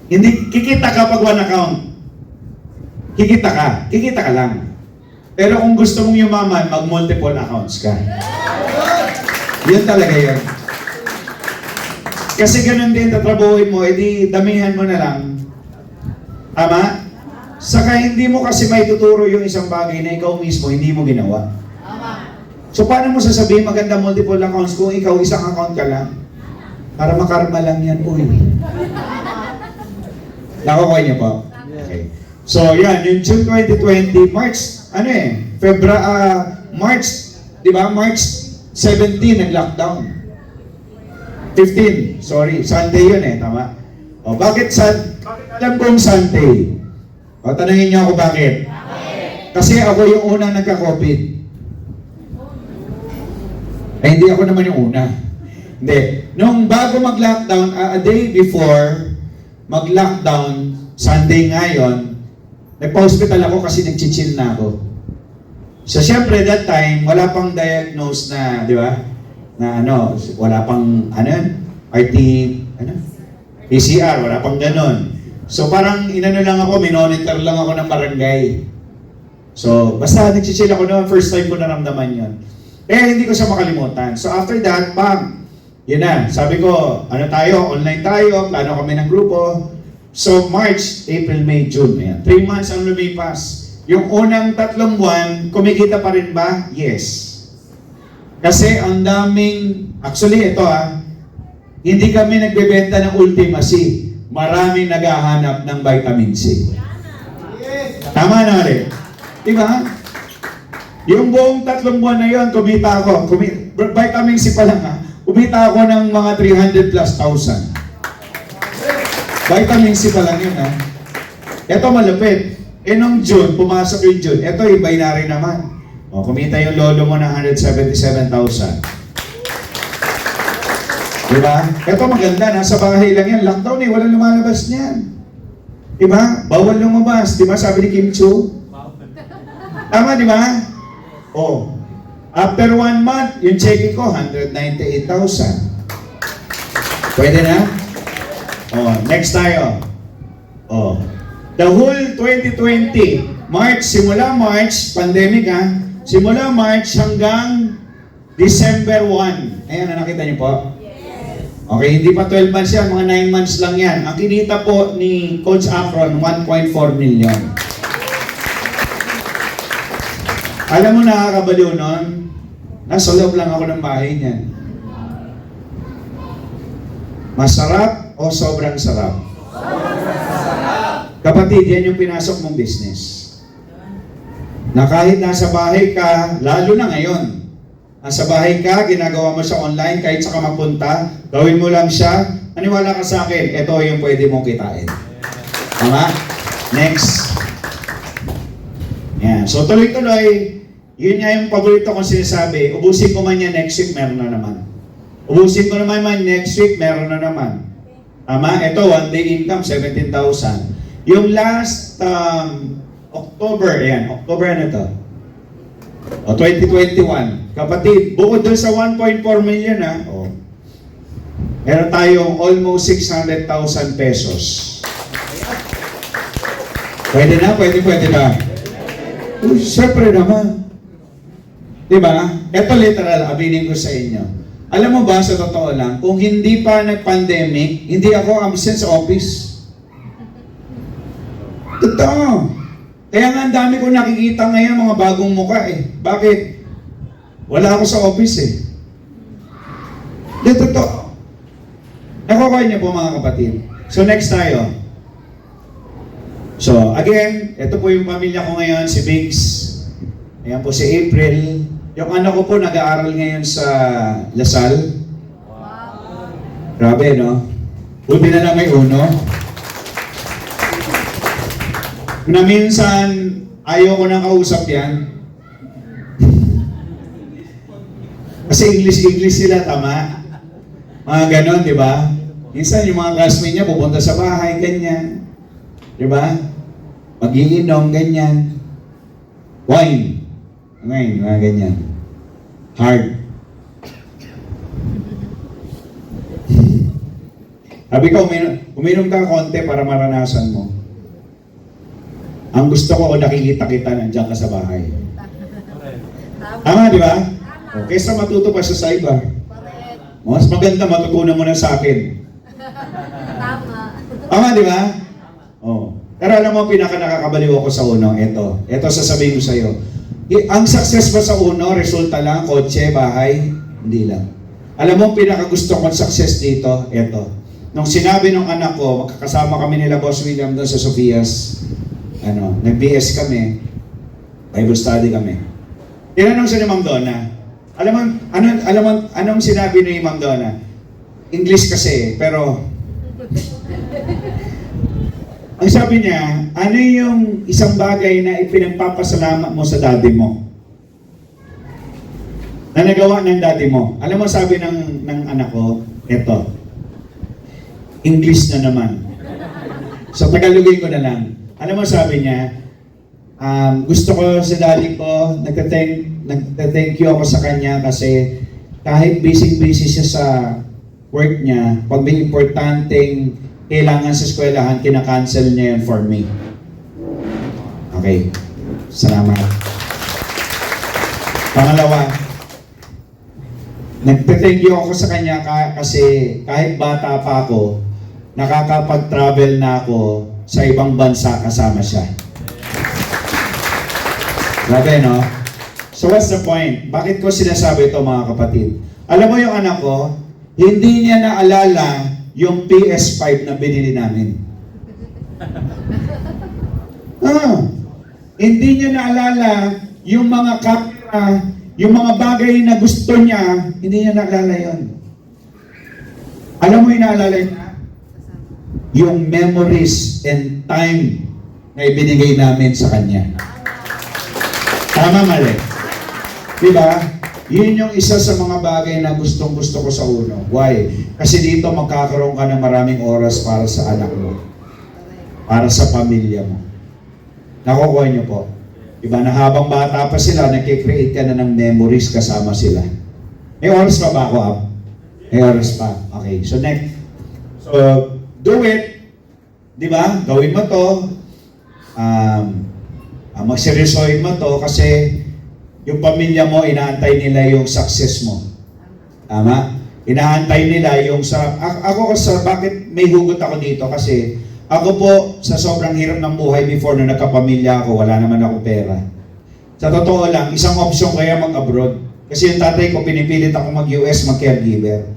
Hindi, kikita ka pag one account. Kikita ka. Kikita ka lang. Pero kung gusto mong yumaman, mag-multiple accounts ka. Yun talaga yun. Kasi ganun din, tatrabuhin mo, edi damihan mo na lang. Tama? Saka hindi mo kasi may tuturo yung isang bagay na ikaw mismo, hindi mo ginawa. So paano mo sasabihin maganda multiple accounts kung ikaw isang account ka lang? Para makarma lang yan, uy. Nakukuha niyo po? Okay. So yan, yung June 2020, March, March, di ba? March 17, nag-lockdown. 15, sorry, Sunday yun tama? O, bakit alam kong Sunday? O, tanungin niyo ako bakit? Kasi ako yung unang nagka-COVID. Ay, hindi ako naman yung una. Hindi. Nung bago mag-lockdown, a day before mag-lockdown, Sunday ngayon, nagpa-hospital ako kasi nag-chill na ako. So, syempre, that time, wala pang diagnose na, di ba? Na wala pang, PCR, wala pang ganon. So, parang inano lang ako, minonitor lang ako ng barangay. So, basta nag-chill ako noon, first time ko naramdaman yun. Kaya hindi ko siya makalimutan. So, after that, bam! Yun na, sabi ko, online tayo, plano kami ng grupo. So, March, April, May, June. Ayan. 3 months ang lumipas. Yung unang 3 buwan, kumikita pa rin ba? Yes. Kasi ang daming, actually ito hindi kami nagbebenta ng Ultima C. Maraming naghahanap ng vitamin C. Tama na rin. Diba? Yung buong 3 buwan na yun, kumita ako. Vitamin C pa lang kumita ako ng mga 300 plus thousand. Vitamin C pa lang yun Ito malupit. Nung June, pumasok yung June. Ito yung binary naman. O, kumita yung lolo mo ng 177,000. Diba? Ito maganda, nasa bahay lang yan. Lockdown walang lumalabas niyan. Diba? Bawal lumabas. Diba sabi ni Kim Chu? Tama, diba? O, after 1 month, yung check ko, 198,000. Pwede na? O, next tayo. O, the whole 2020, simula March, pandemic simula March hanggang December 1. Ayan, nakita niyo po? Yes. Okay, hindi pa 12 months yan, mga 9 months lang yan. Ang kinita po ni Coach Akron, 1.4 million. Alam mo, nakakabaliw nun, nasa loob lang ako ng bahay niyan. Masarap o sobrang sarap? Kapatid, yan yung pinasok mong business. Na kahit nasa bahay ka, lalo na ngayon, nasa bahay ka, ginagawa mo siya online, kahit saka magpunta, gawin mo lang siya, naniwala ka sa akin, ito yung pwede mong kitain. Tama? Next. Yan. So tuloy-tuloy, yun nga yung paborito kong sinasabi, ubusin ko man yan next week, meron na naman. Ubusin ko naman next week, meron na naman. Tama? Ito, 1 day income, 17,000. Yung last October, October to? O, 2021. Kapatid, bukod doon sa 1.4 million meron tayong almost 600,000 pesos. Pwede na? Pwede na. Uy, syempre naman. Diba? Ito literal, aminin ko sa inyo. Alam mo ba, sa totoo lang, kung hindi pa nag-pandemic, hindi ako absent sa office. Totoo. Kaya nga ang dami ko nakikita ngayon mga bagong mukha Bakit? Wala ako sa office Di totoo. Nakukuha niyo po mga kapatid. So next tayo. So again, ito po yung pamilya ko ngayon, si Biggs. Ayan po si April. Yung anak ko po nag-aaral ngayon sa Lasal. Grabe, no? Buti na lang may uno. Na minsan, ayaw ko nang kausap yan. Kasi English sila, tama? Mga ganon, di ba? Minsan yung mga classmate niya pupunta sa bahay, ganyan. Di ba? Mag-iinom, ganyan. Wine. Wine, mga ganyan. Hard. Sabi ko, uminom ka konti para maranasan mo. Ang gusto ko, kung nakikita kita, nandiyan ka sa bahay. Tama. Tama, di ba? O, kesa matuto pa siya sa iba. Correct. Mas maganda matutunan mo na sa akin. Tama. Tama, di ba? Oh. Pero alam mo, pinaka nakakabaliw ako sa uno, ito sasabihin ko sa iyo. Ang success ba sa uno, resulta lang, kotse, bahay? Hindi lang. Alam mo, pinaka gusto kong success dito, ito. Nung sinabi ng anak ko, makakasama kami nila Boss William doon sa Sofia's, nag-BS kami, Bible study kami. Tinanong siya ni Ma'am Donna, alam mo, anong sinabi ni Ma'am Donna? English kasi, pero ang sabi niya, ano yung isang bagay na ipinagpapasalamat mo sa daddy mo? Na nagawa ng daddy mo. Alam mo, sabi ng anak ko, eto, English na naman. So, Tagalogin ko na lang. Alam mo, sabi niya, gusto ko sa daddy ko, nagta-thank you ako sa kanya kasi kahit busy-busy siya sa work niya, pag may importanteng kailangan sa eskwelahan, kina-cancel niya yan for me. Okay. Salamat. Pangalawa, nagte-thank you ako sa kanya kasi kahit bata pa ako, nakakapag-travel na ako sa ibang bansa kasama siya. Grabe, no? So what's the point? Bakit ko sinasabi ito, mga kapatid? Alam mo yung anak ko, hindi niya naalala yung PS5 na binili namin. Hindi niya naalala yung mga camera, yung mga bagay na gusto niya, hindi niya naalala yun. Alam mo yung naalala niya? Yung memories and time na ibinigay namin sa kanya. Tama, mali. Diba? Yun yung isa sa mga bagay na gustong-gusto ko sa uno. Why? Kasi dito magkakaroon ka ng maraming oras para sa anak mo. Para sa pamilya mo. Nakukuha niyo po. Diba? Na habang bata pa sila, nagkikreate ka na ng memories kasama sila. May oras pa ba ako, Ab? May oras pa. Okay. So next. So, do it. Diba? Gawin mo to. Magseryosohin mo to kasi yung pamilya mo, inaantay nila yung success mo. Tama? Inaantay nila yung sarap. Ako bakit may hugot ako dito? Kasi ako po, sa sobrang hirap ng buhay before na nagkapamilya ako, wala naman ako pera. Sa totoo lang, isang option kaya mag-abroad. Kasi yung tatay ko, pinipilit ako mag-US, mag-caregiver.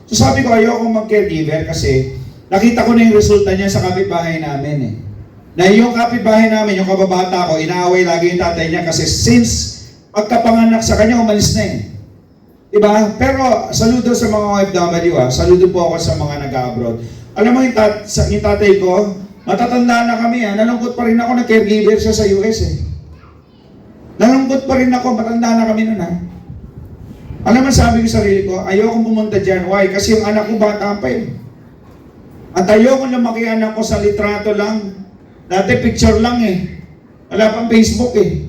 So sabi ko, ayoko mag-caregiver kasi nakita ko na yung resulta niya sa kapitbahay namin eh. Na yung kapitbahay namin, yung kababata ko, inaaway lagi yung tatay niya kasi since pagkapanganak sa kanya, umalis na eh. Diba? Pero saludo sa mga OFW saludo po ako sa mga nag-abroad. Alam mo yung tatay ko, matatanda na kami nalungkot pa rin ako na caregiver siya sa US eh. Nalungkot pa rin ako, matanda na kami nun Alam mo, sabi ko sa sarili ko, ayokong pumunta dyan. Why? Kasi yung anak ko bata pa eh. At ayokong lumaki anak ko sa litrato lang. Dati picture lang eh. Wala pang Facebook eh.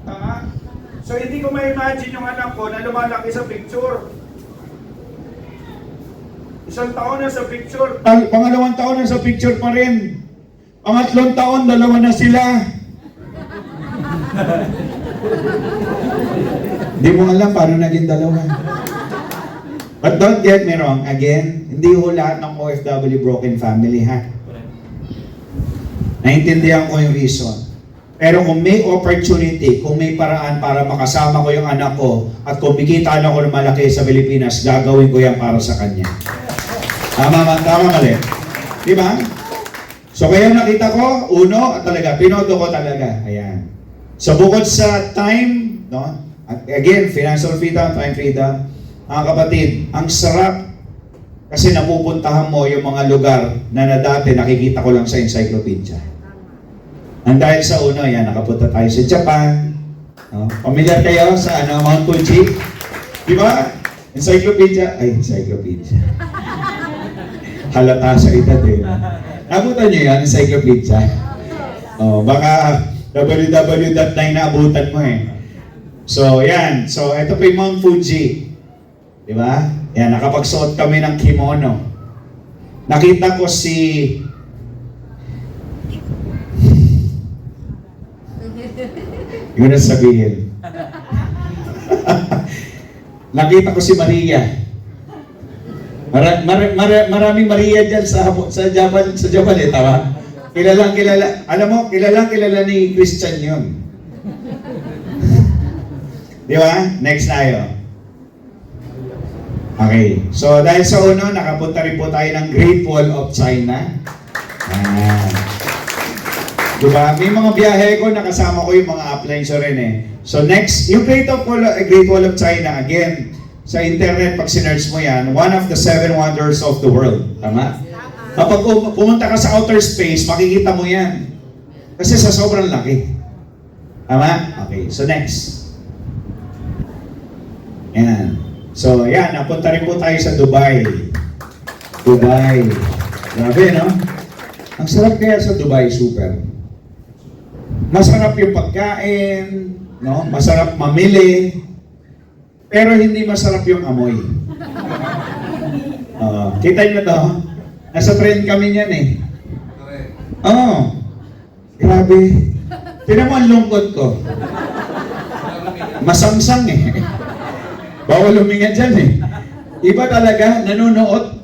Tama? So hindi ko ma-imagine yung anak ko na lumalaki sa picture. Isang taon na sa picture. Pangalawang taon na sa picture pa rin. Pangatlong taon, dalawa na sila. Hindi mo alam paano naging dalawa. But don't get me wrong, again, hindi ho lahat ng OFW broken family, ha? Naintindihan ko yung reason. Pero kung may opportunity, kung may paraan para makasama ko yung anak ko at kumikita na ako ng malaki sa Pilipinas, gagawin ko yan para sa kanya. Tama mali. Di ba? So kaya nakita ko, uno, talaga, pinodo ko talaga. Ayan. So bukod sa time, no? At again, financial freedom, time freedom, mga kapatid, ang sarap kasi napupuntahan mo yung mga lugar na dati nakikita ko lang sa encyclopedia. Ang dahil sa uno, yan, nakapunta tayo sa Japan. No? Pamilyar kayo sa Mount Fuji? Di ba? Encyclopedia. Ay, encyclopedia. Halata sa edad eh. Nabutan niyo yan, encyclopedia. Oh, baka www.9 naabutan mo eh. So, yan. So, ito po yung Mount Fuji. Di ba? Yan, nakapagsuot kami ng kimono. Nakita ko si... Yun ang sabihin. Nakita ko si Maria. Maraming Maria dyan sa Japan eh, tama? Kilala. Alam mo, kilala ni Christian yun. Di ba? Next tayo. Okay. So, dahil sa uno, nakapunta rin po tayo ng Great Wall of China. Diba? May mga biyahe ko, nakasama ko yung mga uplines ko rin eh. So next, yung Great Wall of China, again, sa internet, pag sinerge mo yan, one of the 7 wonders of the world. Tama? Kapag pumunta ka sa outer space, makikita mo yan. Kasi sa sobrang laki. Tama? Okay, so next. Yan. So, yan, napunta rin po tayo sa Dubai. Dubai. Grabe, no? Ang sarap kaya sa Dubai, super. Masarap yung pagkain, no? Masarap mamili, pero hindi masarap yung amoy. Kita nyo to? Nasa trend kami niyan eh. Oo. Grabe. Tinan mo ang lungkot ko. Masamsang eh. Bawal huminga dyan eh. Iba talaga, nanonood.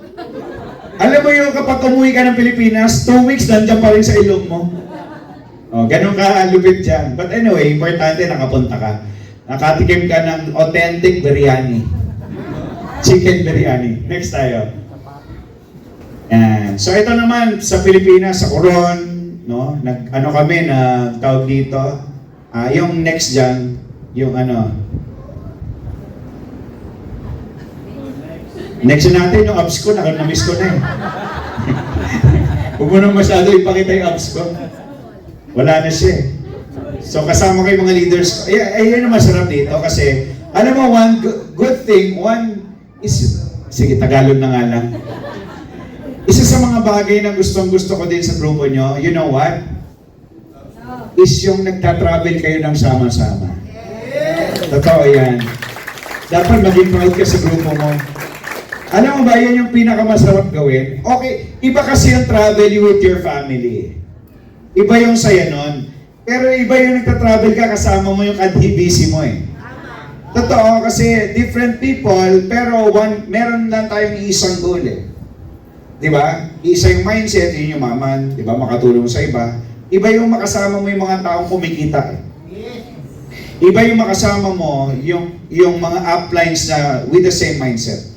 Alam mo yung kapag umuwi ka ng Pilipinas, 2 weeks nandiyan pa rin sa ilong mo. Oh, ganun ka lupit dyan. But anyway, importante nakapunta ka. Nakatikim ka ng authentic biryani. Chicken biryani. Next tayo. Yan. So ito naman sa Pilipinas, sa Coron, no? Nag-ano kami na tawag dito. Yung next dyan, yung ano. Next natin yung abs ko, na-miss ko na eh. Huwag mo nang masyado ipakita yung abs ko. Wala na siya eh. So kasama ko yung mga leaders. Yan ang masarap dito kasi alam mo, one good thing, one is, sige Tagalog na nga lang. Isa sa mga bagay na gustong-gusto ko din sa grupo nyo, you know what? Is yung nagta-travel kayo ng sama-sama. Totoo yan. Dapat maging proud ka sa grupo mo. Alam mo ba, yan yung pinakamasarap gawin? Okay, iba kasi yung travel with your family. Iba yung saya nun. Pero iba yung nagta-travel ka, kasama mo yung kadhibisi mo eh. Totoo, kasi different people, pero meron lang tayong isang goal eh. Di ba? Isa yung mindset, yun yung maman, di ba? Makatulong sa iba. Iba yung makasama mo yung mga taong kumikita eh. Iba yung makasama mo yung mga uplines na with the same mindset.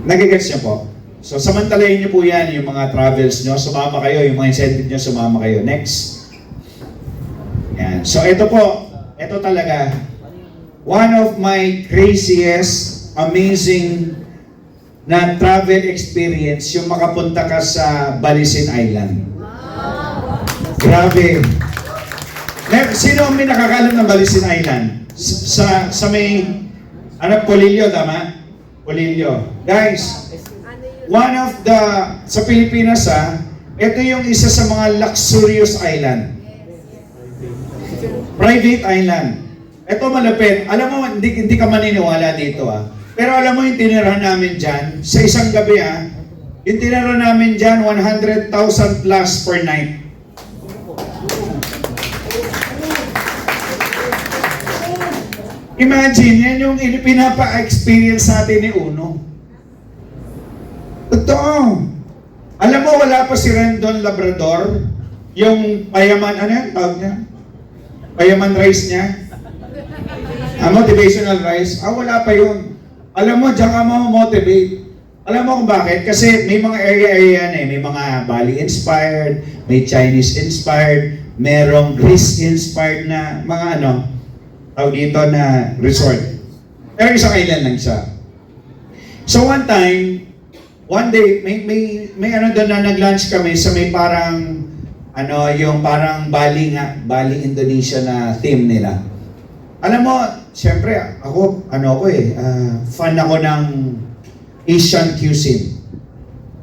Nagigets niyo po? So, samantalayin niyo po yan, yung mga travels niyo, sumama kayo, yung mga incentive niyo, sumama kayo. Next. Yan. So, ito po, ito talaga, one of my craziest, amazing na travel experience, yung makapunta ka sa Balisin Island. Grabe. Sino ang may nakakalam ng Balisin Island? Sa may, Polillo, tama? Polillo. Guys, one of the, sa Pilipinas ito yung isa sa mga luxurious island. Private island. Ito malapit. Alam mo, hindi ka maniniwala dito Pero alam mo yung tinirahan namin dyan, sa isang gabi yung tinirahan namin dyan, 100,000 plus per night. Imagine, yan yung pinapa-experience natin ni Uno. Totoo. Alam mo, wala pa si Rendon Labrador, yung payaman, ano yan, tawag niya? Payaman rice niya? Motivational rice? Wala pa yun. Alam mo, diyan ka motivate. Alam mo kung bakit? Kasi may mga area yan eh. May mga Bali-inspired, may Chinese-inspired, merong Greece-inspired na mga tawag dito na resort. Pero isang island lang siya. So one day, may doon na nag-lunch kami sa may parang, yung parang Bali Indonesia na theme nila. Alam mo, siyempre, ako, fan ako ng Asian cuisine.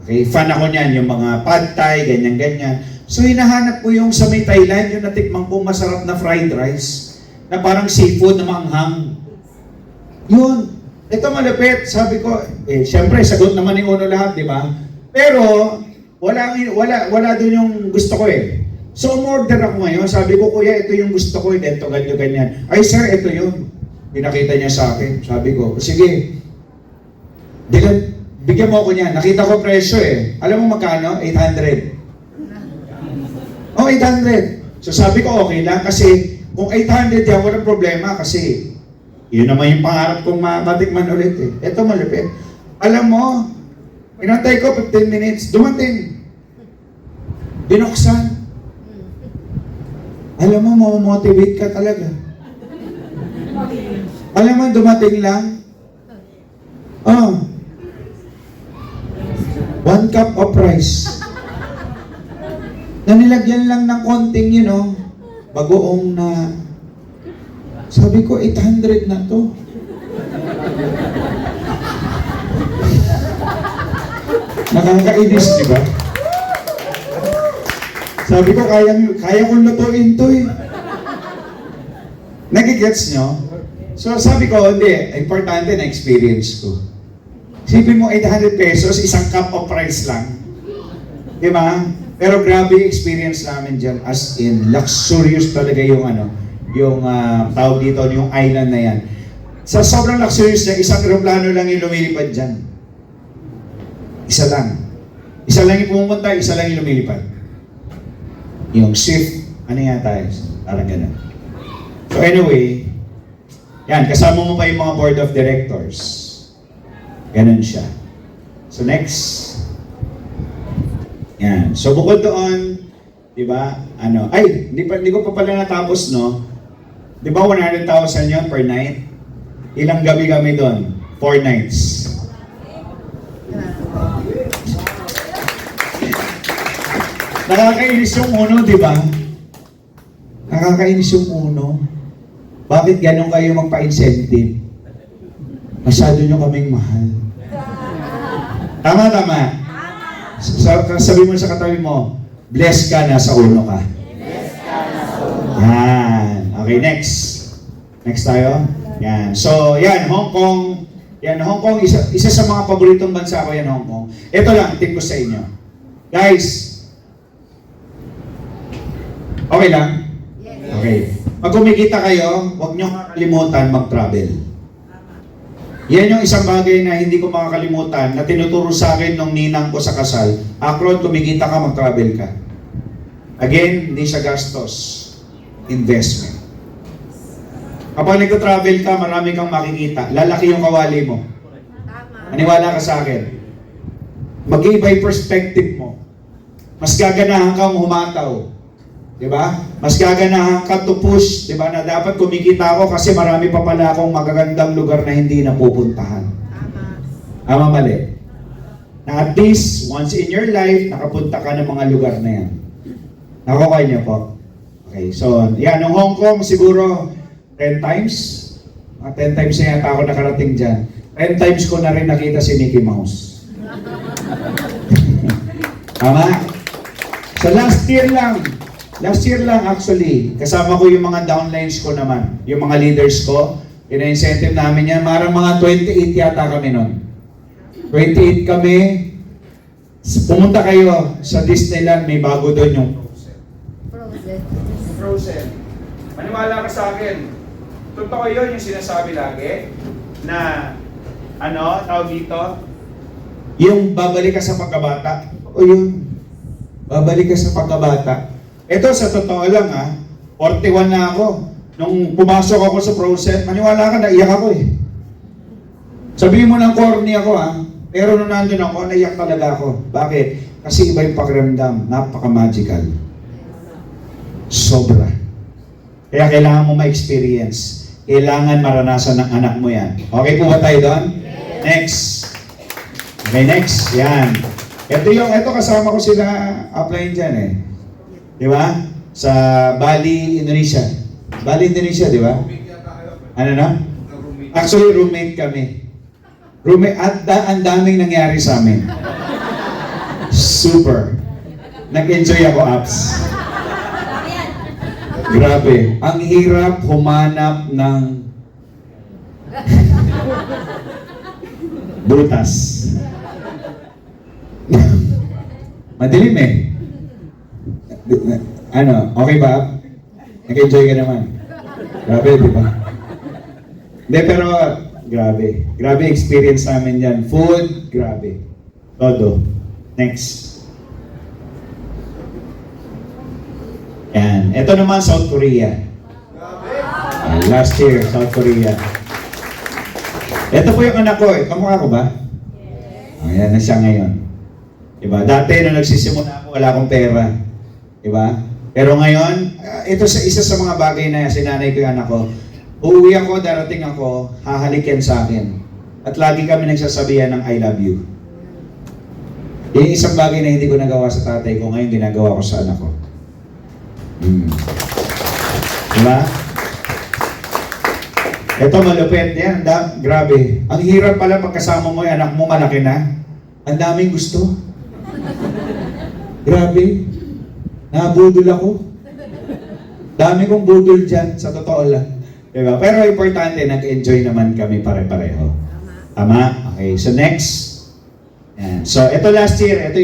Okay, fan ako niyan, yung mga pad thai, ganyan-ganyan. So, hinahanap ko yung sa may Thailand, yung natikman ko masarap na fried rice, na parang seafood na manghang. Yun. Ito malapit. Sabi ko, siyempre, sagot naman ni Uno lahat, di ba? Pero, wala dun yung gusto ko eh. So, umorder ako ngayon. Sabi ko, kuya, ito yung gusto ko. Ito, ganyan. Ay, sir, ito yun. Pinakita niya sa akin. Sabi ko, sige. Bigyan mo ako niyan. Nakita ko presyo eh. Alam mo magkano? 800. Oh, 800. So, sabi ko, okay lang. Kasi, kung 800 yan, walang problema. Kasi, yun naman yung pangarap kong matikman ulit eh. Ito malupit. Alam mo, inantay ko 15 minutes. Dumating. Binuksan. Alam mo, motivate ka talaga. Alam mo, dumating lang. Oh. 1 cup of rice. Na nilagyan lang ng konting, bagoong na. Sabi ko, 800 na to. Nakakainis, di ba? Sabi ko, kaya kong lutuin to eh. Nagigets nyo? So sabi ko, hindi, importante na experience ko. Sipin mo, 800 pesos, isang cup of rice lang. Di ba? Pero grabe yung experience namin dyan. As in, luxurious talaga yung tawag dito, yung island na yan. Sa sobrang luxurious niya, isang aeroplano lang yung lumilipad dyan. Isa lang. Isa lang yung pumunta, isa lang yung lumilipad. Yung shift, ano nga tayo? Parang gano'n. So anyway, yan, kasama mo pa yung mga board of directors. Ganun siya. So next. Yan. So bukod doon, di ba, hindi ko pa pala natapos, no? Di ba 100,000 yun per night? Ilang gabi kami doon? 4 nights. Nakakainis yung uno, di ba? Nakakainis yung uno. Bakit ganun kayo magpa-incentive? Masyado nyo kaming mahal. Tama. Sabi mo sa katabi mo, bless ka na sa uno ka. Yan. Okay, next. Next tayo. Yan. So, yan, Hong Kong. Yan, Hong Kong, isa sa mga paboritong bansa ko yan, Hong Kong. Ito lang, tip ko sa inyo. Guys, okay lang? Okay. Pag kumikita kayo, huwag nyo kakalimutan mag-travel. Yan yung isang bagay na hindi ko makakalimutan na tinuturo sa akin nung ninang ko sa kasal. Akron, kumikita ka, mag-travel ka. Again, hindi siya gastos. Investment. Kapag nag-travel ka, marami kang makikita. Lalaki yung kawali mo. Tama. Maniwala ka sa akin. Mag-iiba yung perspective mo. Mas gaganahan kang humataw. Diba? Mas gaganahan ka to push. Diba? Na dapat kumikita ako kasi marami pa pala akong magagandang lugar na hindi napupuntahan. Tama. Mali. Na at least, once in your life, nakapunta ka ng mga lugar na yan. Nakukay niyo po. Okay, so, yan. Nung Hong Kong, siguro 10 times. 10 times na yata ako nakarating dyan. 10 times ko na rin nakita si Mickey Mouse. Tama? So last year lang actually, kasama ko yung mga downlines ko naman, yung mga leaders ko, ina-incentive namin yan, marang mga 28 yata kami nun. 28 kami, pumunta kayo sa Disneyland, may bago doon yung Frozen. Frozen. Maniwala ka sa akin, totoo yun yung sinasabi lagi, na, tawag dito, yung babalik ka sa pagkabata, o yung babalik ka sa pagkabata. Ito sa totoo lang 41 na ako. Nung pumasok ako sa Frozen, maniwala ka, naiyak ako eh. Sabihin mo ng corny ako pero nung nandun ako, naiyak talaga ako. Bakit? Kasi iba yung pakiramdam, napaka-magical. Sobra. Kaya kailangan mo ma-experience. Kailangan maranasan ng anak mo yan. Okay po ba tayo doon? Yes. Next. Okay, next. Yan. Ito kasama ko sila upline dyan eh. Di ba? Sa Bali, Indonesia. Bali, Indonesia, di ba? Ano na? The roommate. Actually, roommate kami. Roommate, at ang daming nangyari sa amin. Super. Nag-enjoy ako, apps. Grabe. Ang hirap humanap ng butas. Madilim eh. Ano, okay ba? Nag-enjoy ka naman. Grabe, di ba? Hindi, pero grabe. Grabe experience namin yan. Food, grabe. Todo. Next. Yan. Ito naman, South Korea. Last year, South Korea. Ito po yung anak ko eh. Kamukha ko ba? Ayan na siya ngayon. Diba? Dati nung nagsisimula ako, wala akong pera. Diba? Pero ngayon, ito sa isa sa mga bagay na sinanay ko yung anak ko. Uuwi ako, darating ako, hahalikin sa akin. At lagi kami nagsasabihan ng I love you. Yung isang bagay na hindi ko nagawa sa tatay ko, ngayon ginagawa ko sa anak ko. Diba? Ito malupit yan, grabe. Ang hirap pala pagkasama mo yung anak mo, malaki na. Ang daming gusto. Grabe. Nabudol ako. Dami kong budol dyan, sa totoo lang. Diba? Pero importante, nag-enjoy naman kami pare-pareho. Tama? Okay, so next. Yan. So, ito yung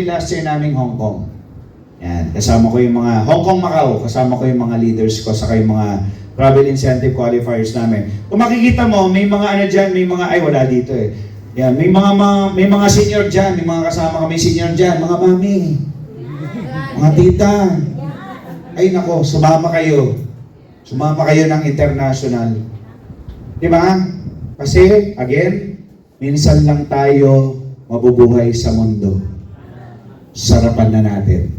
last year naming Hong Kong. Yan, kasama ko yung mga Hong Kong, Macau, kasama ko yung mga leaders ko, saka yung mga travel incentive qualifiers namin. Kung makikita mo, may mga ano dyan, may mga, ay wala dito eh. Yan, may mga senior dyan, may mga kasama kami senior dyan, mga mami, mga tita. Ay nako, sumama kayo. Sumama kayo ng international. Di ba? Kasi, again, minsan lang tayo mabubuhay sa mundo. Sarapan na natin.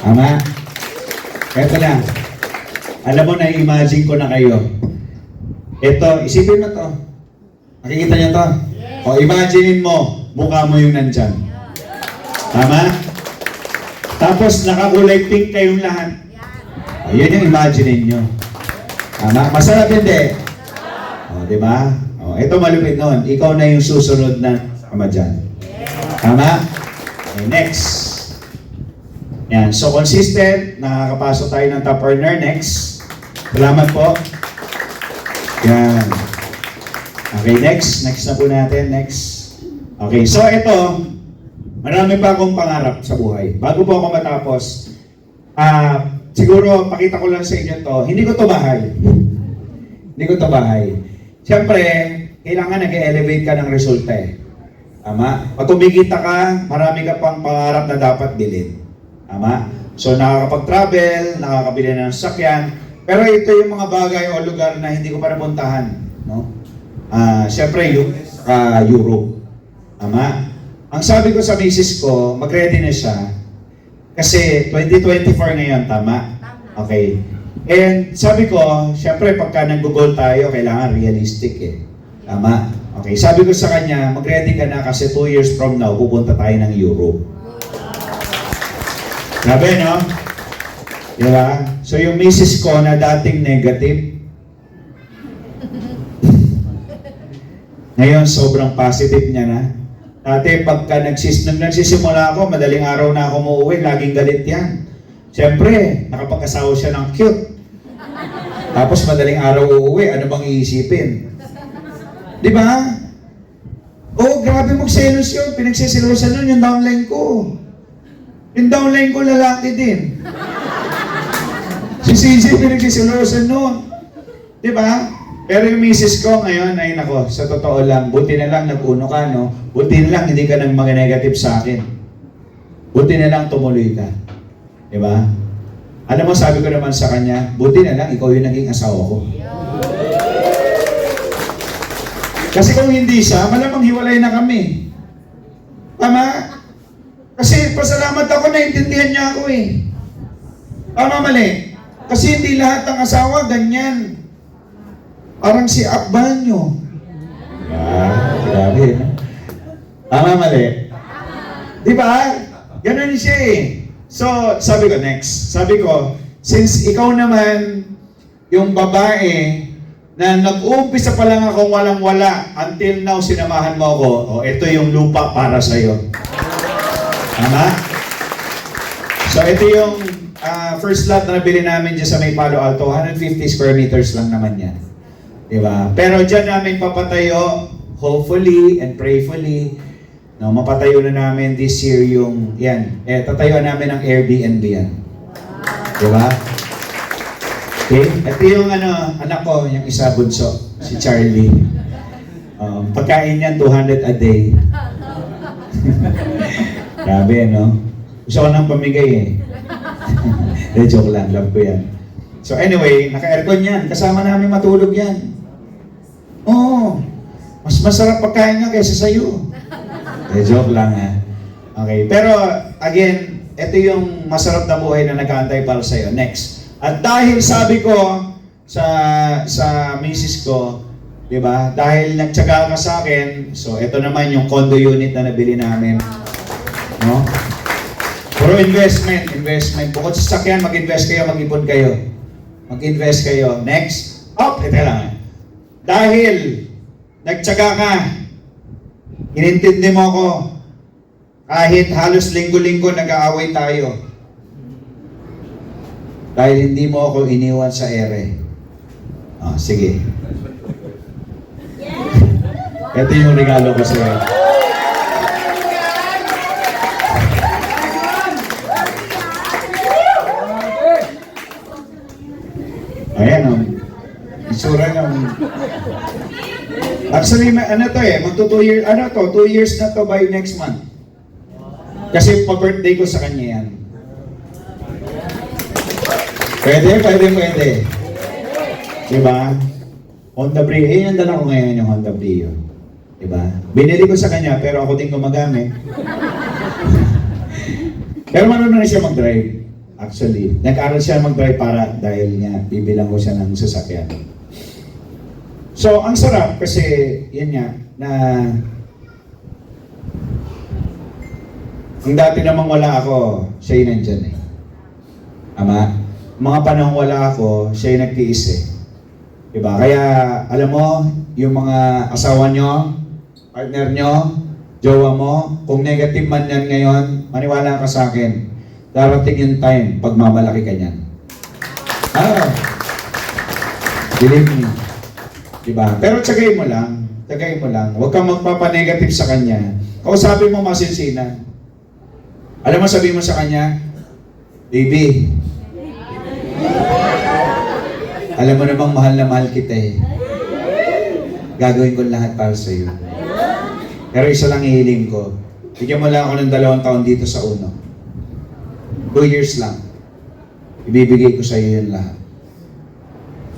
Tama? Eto na. Alam mo na, imagine ko na kayo. Ito, isipin mo to. Nakikita niyo to? O, imaginein mo, mukha mo yung nandyan. Tama? Tapos, nakakulay pink kayong lahat. Ayun yung imaginein nyo. Tama? Masarap hindi. O, di ba? O, ito malupit nun. Ikaw na yung susunod na kama dyan. Tama? Okay, next. Yan. So, consistent. Nakakapasok tayo ng top earner. Next. Salamat po. Yan. Okay, next. Next na po natin. Next. Okay, so ito, marami pa akong pangarap sa buhay. Bago po ako matapos, siguro, pakita ko lang sa inyo to. Hindi ko to bahay. Hindi ko to bahay. Siyempre, kailangan nag-elevate ka ng resulta eh. Tama? Pag kumikita ka, marami ka pang pangarap na dapat bilhin. Tama? So, nakakapag-travel, nakakabili ng sasakyan, pero ito yung mga bagay o lugar na hindi ko pa napuntahan. No? Siyempre, yung Europe. Tama? Ang sabi ko sa misis ko, mag-ready na siya. Kasi 2024 ngayon, tama? Okay. And sabi ko, siyempre, pagka nag-goal tayo, kailangan realistic eh. Tama? Okay. Sabi ko sa kanya, mag-ready ka na kasi 2 years from now, pupunta tayo ng Europe. Grabe, no? Diba? So yung misis ko na dating negative, ngayon sobrang positive niya na. Dati pagka nagsisimula ako, madaling araw na ako muuwi, laging galit yan. Siyempre, nakapag-asawa siya ng cute. Tapos madaling araw uuwi, ano bang iisipin? Di ba? Oh, grabe magselos yun. Pinagsisilosan nun yung downline ko. Yung downline ko lalaki din. Si CJ pinagsisilosan nun. Di ba? Pero yung misis ko ngayon, ay nako, sa totoo lang, buti na lang nag-uno ka, no? Buti na lang hindi ka nang mga negative sa akin. Buti na lang tumuloy ka. Di ba? Alam mo, sabi ko naman sa kanya, buti na lang ikaw yung naging asawa ko. Kasi kung hindi siya, malamang hiwalay na kami. Tama? Kasi pasalamat ako, naintindihan niya ako eh. Tama, mali? Kasi hindi lahat ng asawa ganyan. Parang si Akbanyo. Grabe. Tama, mali? Di ba? Ganun siya eh. So, sabi ko, next. Sabi ko, since ikaw naman, yung babae na nag-uumpisa pa lang akong walang-wala, until now sinamahan mo ako, ito yung lupa para sa'yo. Tama? So ito yung first lot na nabili namin dyan sa may Palo Alto, 150 square meters lang naman yan. Diba? Pero dyan namin papatayo, hopefully and prayerfully, no, mapatayo na namin this year yung, yan, tatayuan namin ng Airbnb yan. Diba? Okay? Ito yung anak ko, yung isa bunso, si Charlie. Pagkain niyan, 200 a day. Grabe, no? Gusto ko nang pamigay eh. De, joke lang, love ko yan. So anyway, naka-aircon yan. Kasama namin matulog yan. Oo. Mas masarap pagkain nga kaysa sa'yo. De, joke lang ha. Okay, pero again, ito yung masarap na buhay na nag-aantay para sa'yo. Next. At dahil sabi ko sa misis ko, di ba? Dahil nagtyaga ka sa akin, so ito naman yung condo unit na nabili namin. No? Puro investment. Bukod sa sakyan, mag-invest kayo, mag-ipon kayo. Mag-invest kayo. Next. Ito lang. Dahil nagtyaga ka, inintindi mo ko, kahit halos linggo-linggo nag-aaway tayo. Dahil hindi mo ako iniwan sa ere. Sige. Ito yung regalo ko sa iyo. Ayan Isura ng... Actually, magto 2 years, 2 years na to by next month. Kasi pa-birthday ko sa kanya yan. Pwede. Diba? Honda Brio. Yung dala ko ngayon yung Honda Brio. Diba? Binili ko sa kanya, pero ako din gumagamit. Pero marunong na siya mag-drive. Actually, nag-aral siya mag-drive dahil nga, bibilang ko siya ng sasakyan. So, ang sarap kasi, yun nga, na ang dati namang wala ako, siya yung nandyan eh. Ama? Mga panahon wala ako, siya yung nagtiis eh. Diba? Kaya, alam mo, yung mga asawa nyo, partner nyo, jowa mo, kung negative man yan ngayon, maniwala ka sa akin, darating yung time, pagmamalaki ka niyan. Believe me. Diba? Pero tsagayin mo lang. Huwag kang magpapanegative sa kanya. Kausapin mo masinsinan. Alam mo, sabihin mo sa kanya, baby, alam mo namang mahal na mahal kita eh. Gagawin ko lahat para sa iyo. Pero isa lang hihiling ko. Bigyan mo lang ako ng 2 taon dito sa uno. 2 years lang. Ibibigay ko sa iyo yun lahat.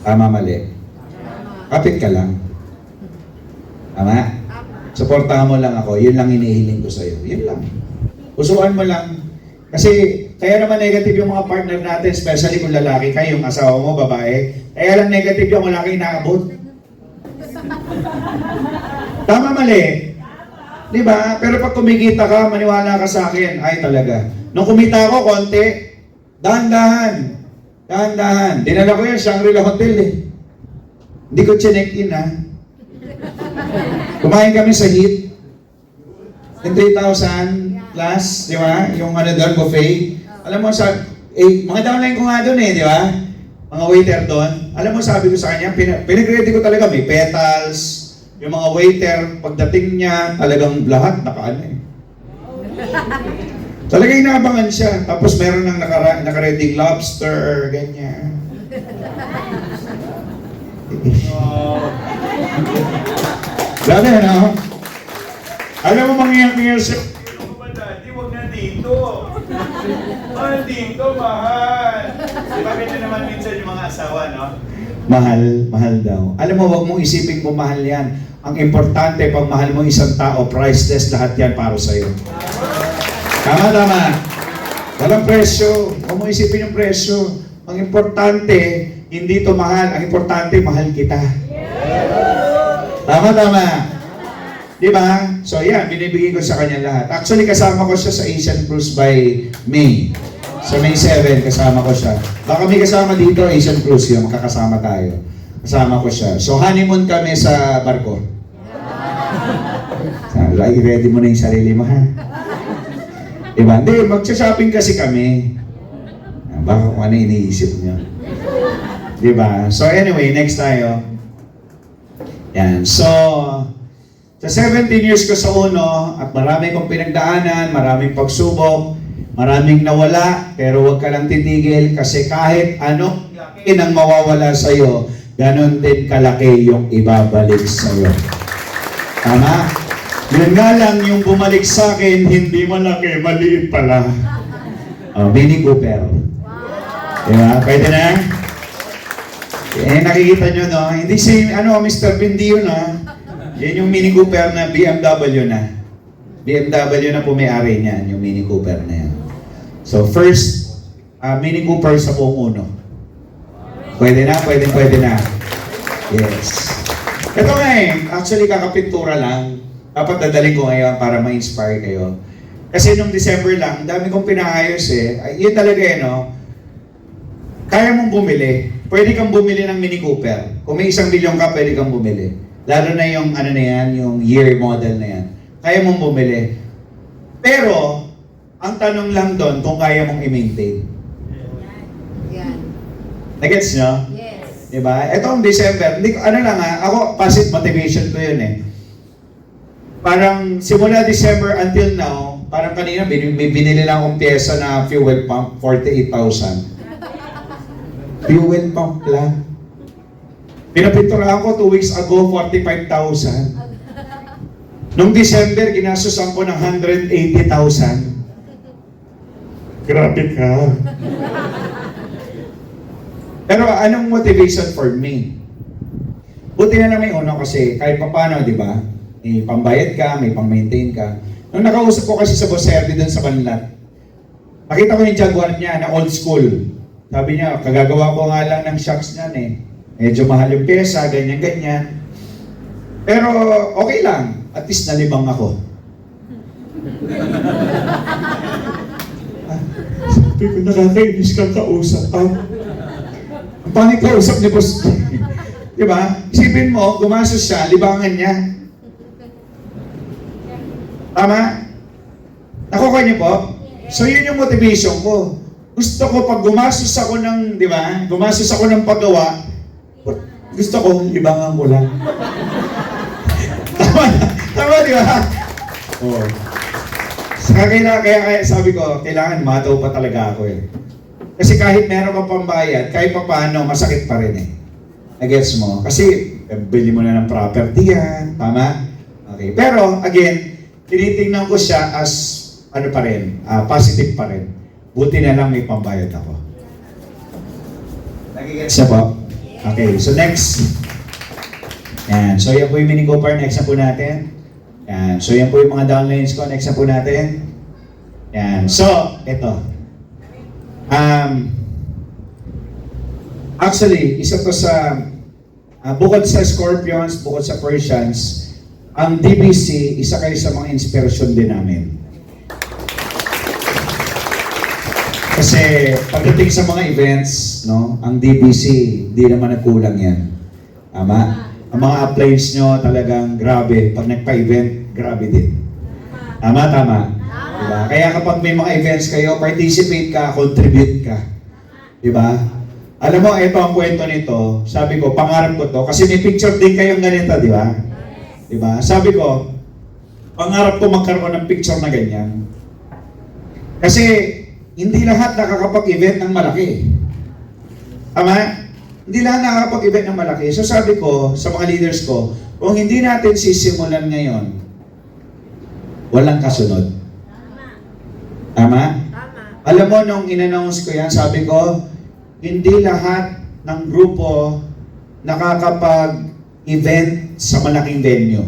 Tama, mali. Kapit ka lang. Tama? Suportahan mo lang ako. Yun lang hinihiling ko sa iyo. Yun lang. Usuan mo lang. Kasi kaya naman negative yung mga partner natin, especially kung lalaki kayo, yung asawa mo, babae. Kaya lang negative yung wala kayo inaabot. Tama, mali? Diba? Pero pag kumikita ka, maniwala ka sa akin, ay talaga. Nung kumita ako, konti, dahan-dahan. Dinala ko yan, Shangri-La Hotel eh. Hindi ko chinek-in ha. Kumain kami sa HEAT. Yung 3,000 plus, di ba? Yung doon, buffet. Alam mo, mga downline ko nga doon eh, di ba? Mga waiter doon. Alam mo, sabi ko sa kanya, pinag-ready ko talaga, may petals. Yung mga waiter, pagdating niya, talagang lahat nakaano eh. Talagang inaabangan siya. Tapos meron nang naka-ready lobster, ganyan. Grabe, no? Alam mo, mangyayang siya. Daddy, huwag na dito. Mahal dito, mahal. Di ba ganyan naman minsan yung mga asawa, no? Mahal daw. Alam mo, huwag mong isipin kung mahal yan. Ang importante, pag mahal mo isang tao, priceless lahat yan para sa'yo. Tama. Walang presyo. Huwag mong isipin yung presyo. Ang importante, hindi to mahal. Ang importante, mahal kita. Tama. Di ba? So yan, binibigay ko sa kanya lahat. Actually, kasama ko siya sa Asian Cruise by May. Sa May 7, kasama ko siya. Baka may kasama dito, Asian Cruise yun, makakasama tayo. Kasama ko siya. So honeymoon kami sa barko. Sabi, ay, ready mo na yung sarili mo, ha? Diba? Hindi, magsha-shopping kasi kami. Baka kung ano iniisip niyo. Diba? So anyway, next tayo. Yan. So, sa 17 years ko sa Uno, at marami kong pinagdaanan, maraming pagsubok, maraming nawala, pero huwag ka lang titigil kasi kahit anong laki nang mawawala sa'yo, ganon din kalaki yung ibabalik sa'yo. Tama? Yun nga lang, yung bumalik sa akin, hindi malaki, maliit pala. Mini Cooper. Diba? Pwede na? Nakikita nyo, no? Hindi si, Mr. Bindi yun, ha? Yan yung Mini Cooper na BMW na. BMW na pumayari niyan, yung Mini Cooper na yan. So, first, Mini Cooper sa buong Uno. Pwede na? Pwede na. Yes. Ito nga actually kakapintura lang. Dapat dadalhin ko ngayon para ma-inspire kayo. Kasi nung December lang, dami kong pinaayos Yun talaga no? Kaya mong bumili. Pwede kang bumili ng Mini Cooper. Kung may 1 milyon ka, pwede kang bumili. Lalo na yung na yan, yung year model na yan. Kaya mong bumili. Pero, ang tanong lang doon kung kaya mong i-maintain. Yan. Nagets nyo? Yes. Diba? Ito ang December. Hindi ko, ako, passive motivation ko yun Parang simula December until now, parang kanina binili lang akong pyesa na fuel pump, 48,000. Fuel pump lang. Pinapinturahan ko 2 weeks ago, 45,000. Nung December, ginasusan ko ng 180,000. Grabe ka. Pero anong motivation for me? Buti na lang may Uno kasi kahit paano, di ba? May pambayad ka, may pang-maintain ka. Nung nakausap ko kasi sa Boss Herdy doon sa Banlat, nakita ko yung Jaguar niya na old school. Sabi niya, kagagawa ko nga lang ng shocks niyan Medyo mahal yung pyesa, ganyan-ganyan. Pero okay lang, at least nalibang ako. Sabi ko, nakakainis kang kausap. Ang pangit kausap ni Boss. Diba? Isipin mo, gumasos siya, libangan niya. Tama? Nakuha niyo po? So yun yung motivation ko. Gusto ko pag gumastos ako ng, di ba? Gumastos ako ng paggawa, gusto ko, libangan ko lang. Tama, di ba? Oo. Kaya sabi ko, kailangan mataw pa talaga ako Kasi kahit meron ka pambayad, kahit pa paano, masakit pa rin Nagets mo? Kasi, bili mo na ng property yan. Tama? Okay. Pero, again, tinitingnan ko siya as, positive pa rin. Buti na lang may pambayad ako. Nagigets siya po? Okay, so next. Yan, so yan po yung Mini Cooper, next na po natin. Yan, so yan po yung mga downlines ko, next na po natin. Yan, so, ito. Actually, isa to sa, bukod sa Scorpions, bukod sa Persians, ang DBC, isa kayo sa mga inspirasyon din namin. Kasi pagdating sa mga events, ang DBC, di naman nagkulang yan. Tama? Ang mga uplines nyo talagang grabe. Pag nagpa-event, grabe din. Tama? Diba? Kaya kapag may mga events kayo, participate ka, contribute ka. Diba? Alam mo, ito ang kwento nito. Sabi ko, pangarap ko to. Kasi may picture din kayong ganito, di ba? Diba? Sabi ko, pangarap ko magkaroon ng picture na ganyan. Kasi, hindi lahat nakakapag-event ng malaki. Tama? Hindi lahat nakakapag-event ng malaki. So sabi ko, sa mga leaders ko, kung hindi natin sisimulan ngayon, walang kasunod. Tama? Tama. Alam mo, nung in-announce ko yan, sabi ko, hindi lahat ng grupo nakakapag-event sa malaking venue.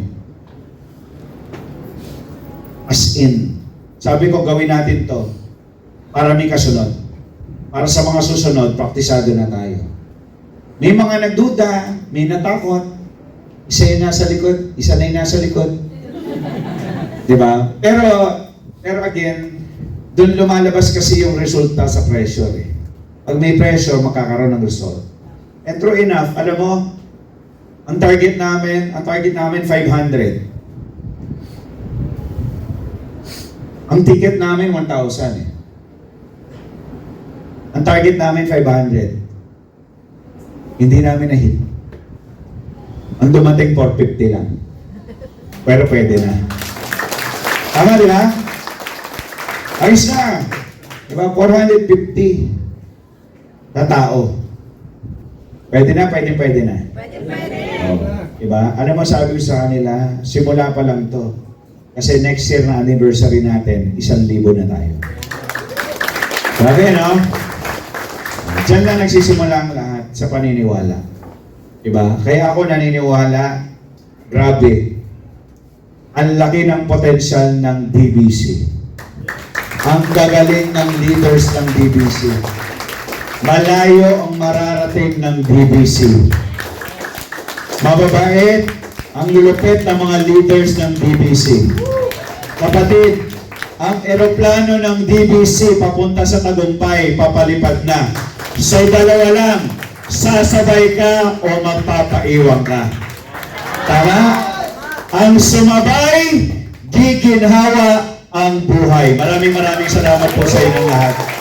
As in, sabi ko, gawin natin to para may kasunod. Para sa mga susunod, praktisado na tayo. May mga nagduda, may natakot, isa yung nasa likod, isa na yung nasa likod. Diba? Pero again, doon lumalabas kasi yung resulta sa pressure. Pag may pressure, makakaroon ng result. And true enough, alam mo, Ang target namin 500. Ang ticket namin 1,000 eh. Ang target namin 500. Hindi namin na-hit. Ang dumating 450 lang. Pero pwede na. Tama, di ba? Ayos na. Diba? 450 na tao. Pwede na, pwede na. Pwede. Diba? Ano masabi ko sa kanila? Simula pa lang to. Kasi next year na anniversary natin, 1,000 na tayo. Sabi, no? Diyan lang nagsisimula ang lahat sa paniniwala. Diba? Kaya ako naniniwala, grabe, ang laki ng potensyal ng DBC. Ang gagaling ng leaders ng DBC. Malayo ang mararating ng DBC. Mababait ang lulupit ng mga leaders ng DBC. Kapatid, ang eroplano ng DBC papunta sa Tagumpay, papalipad na. So dalawa lang, sasabay ka o magpapaiwan ka. Tama? Ang sumabay, giginhawa ang buhay. Maraming salamat po sa inyong lahat.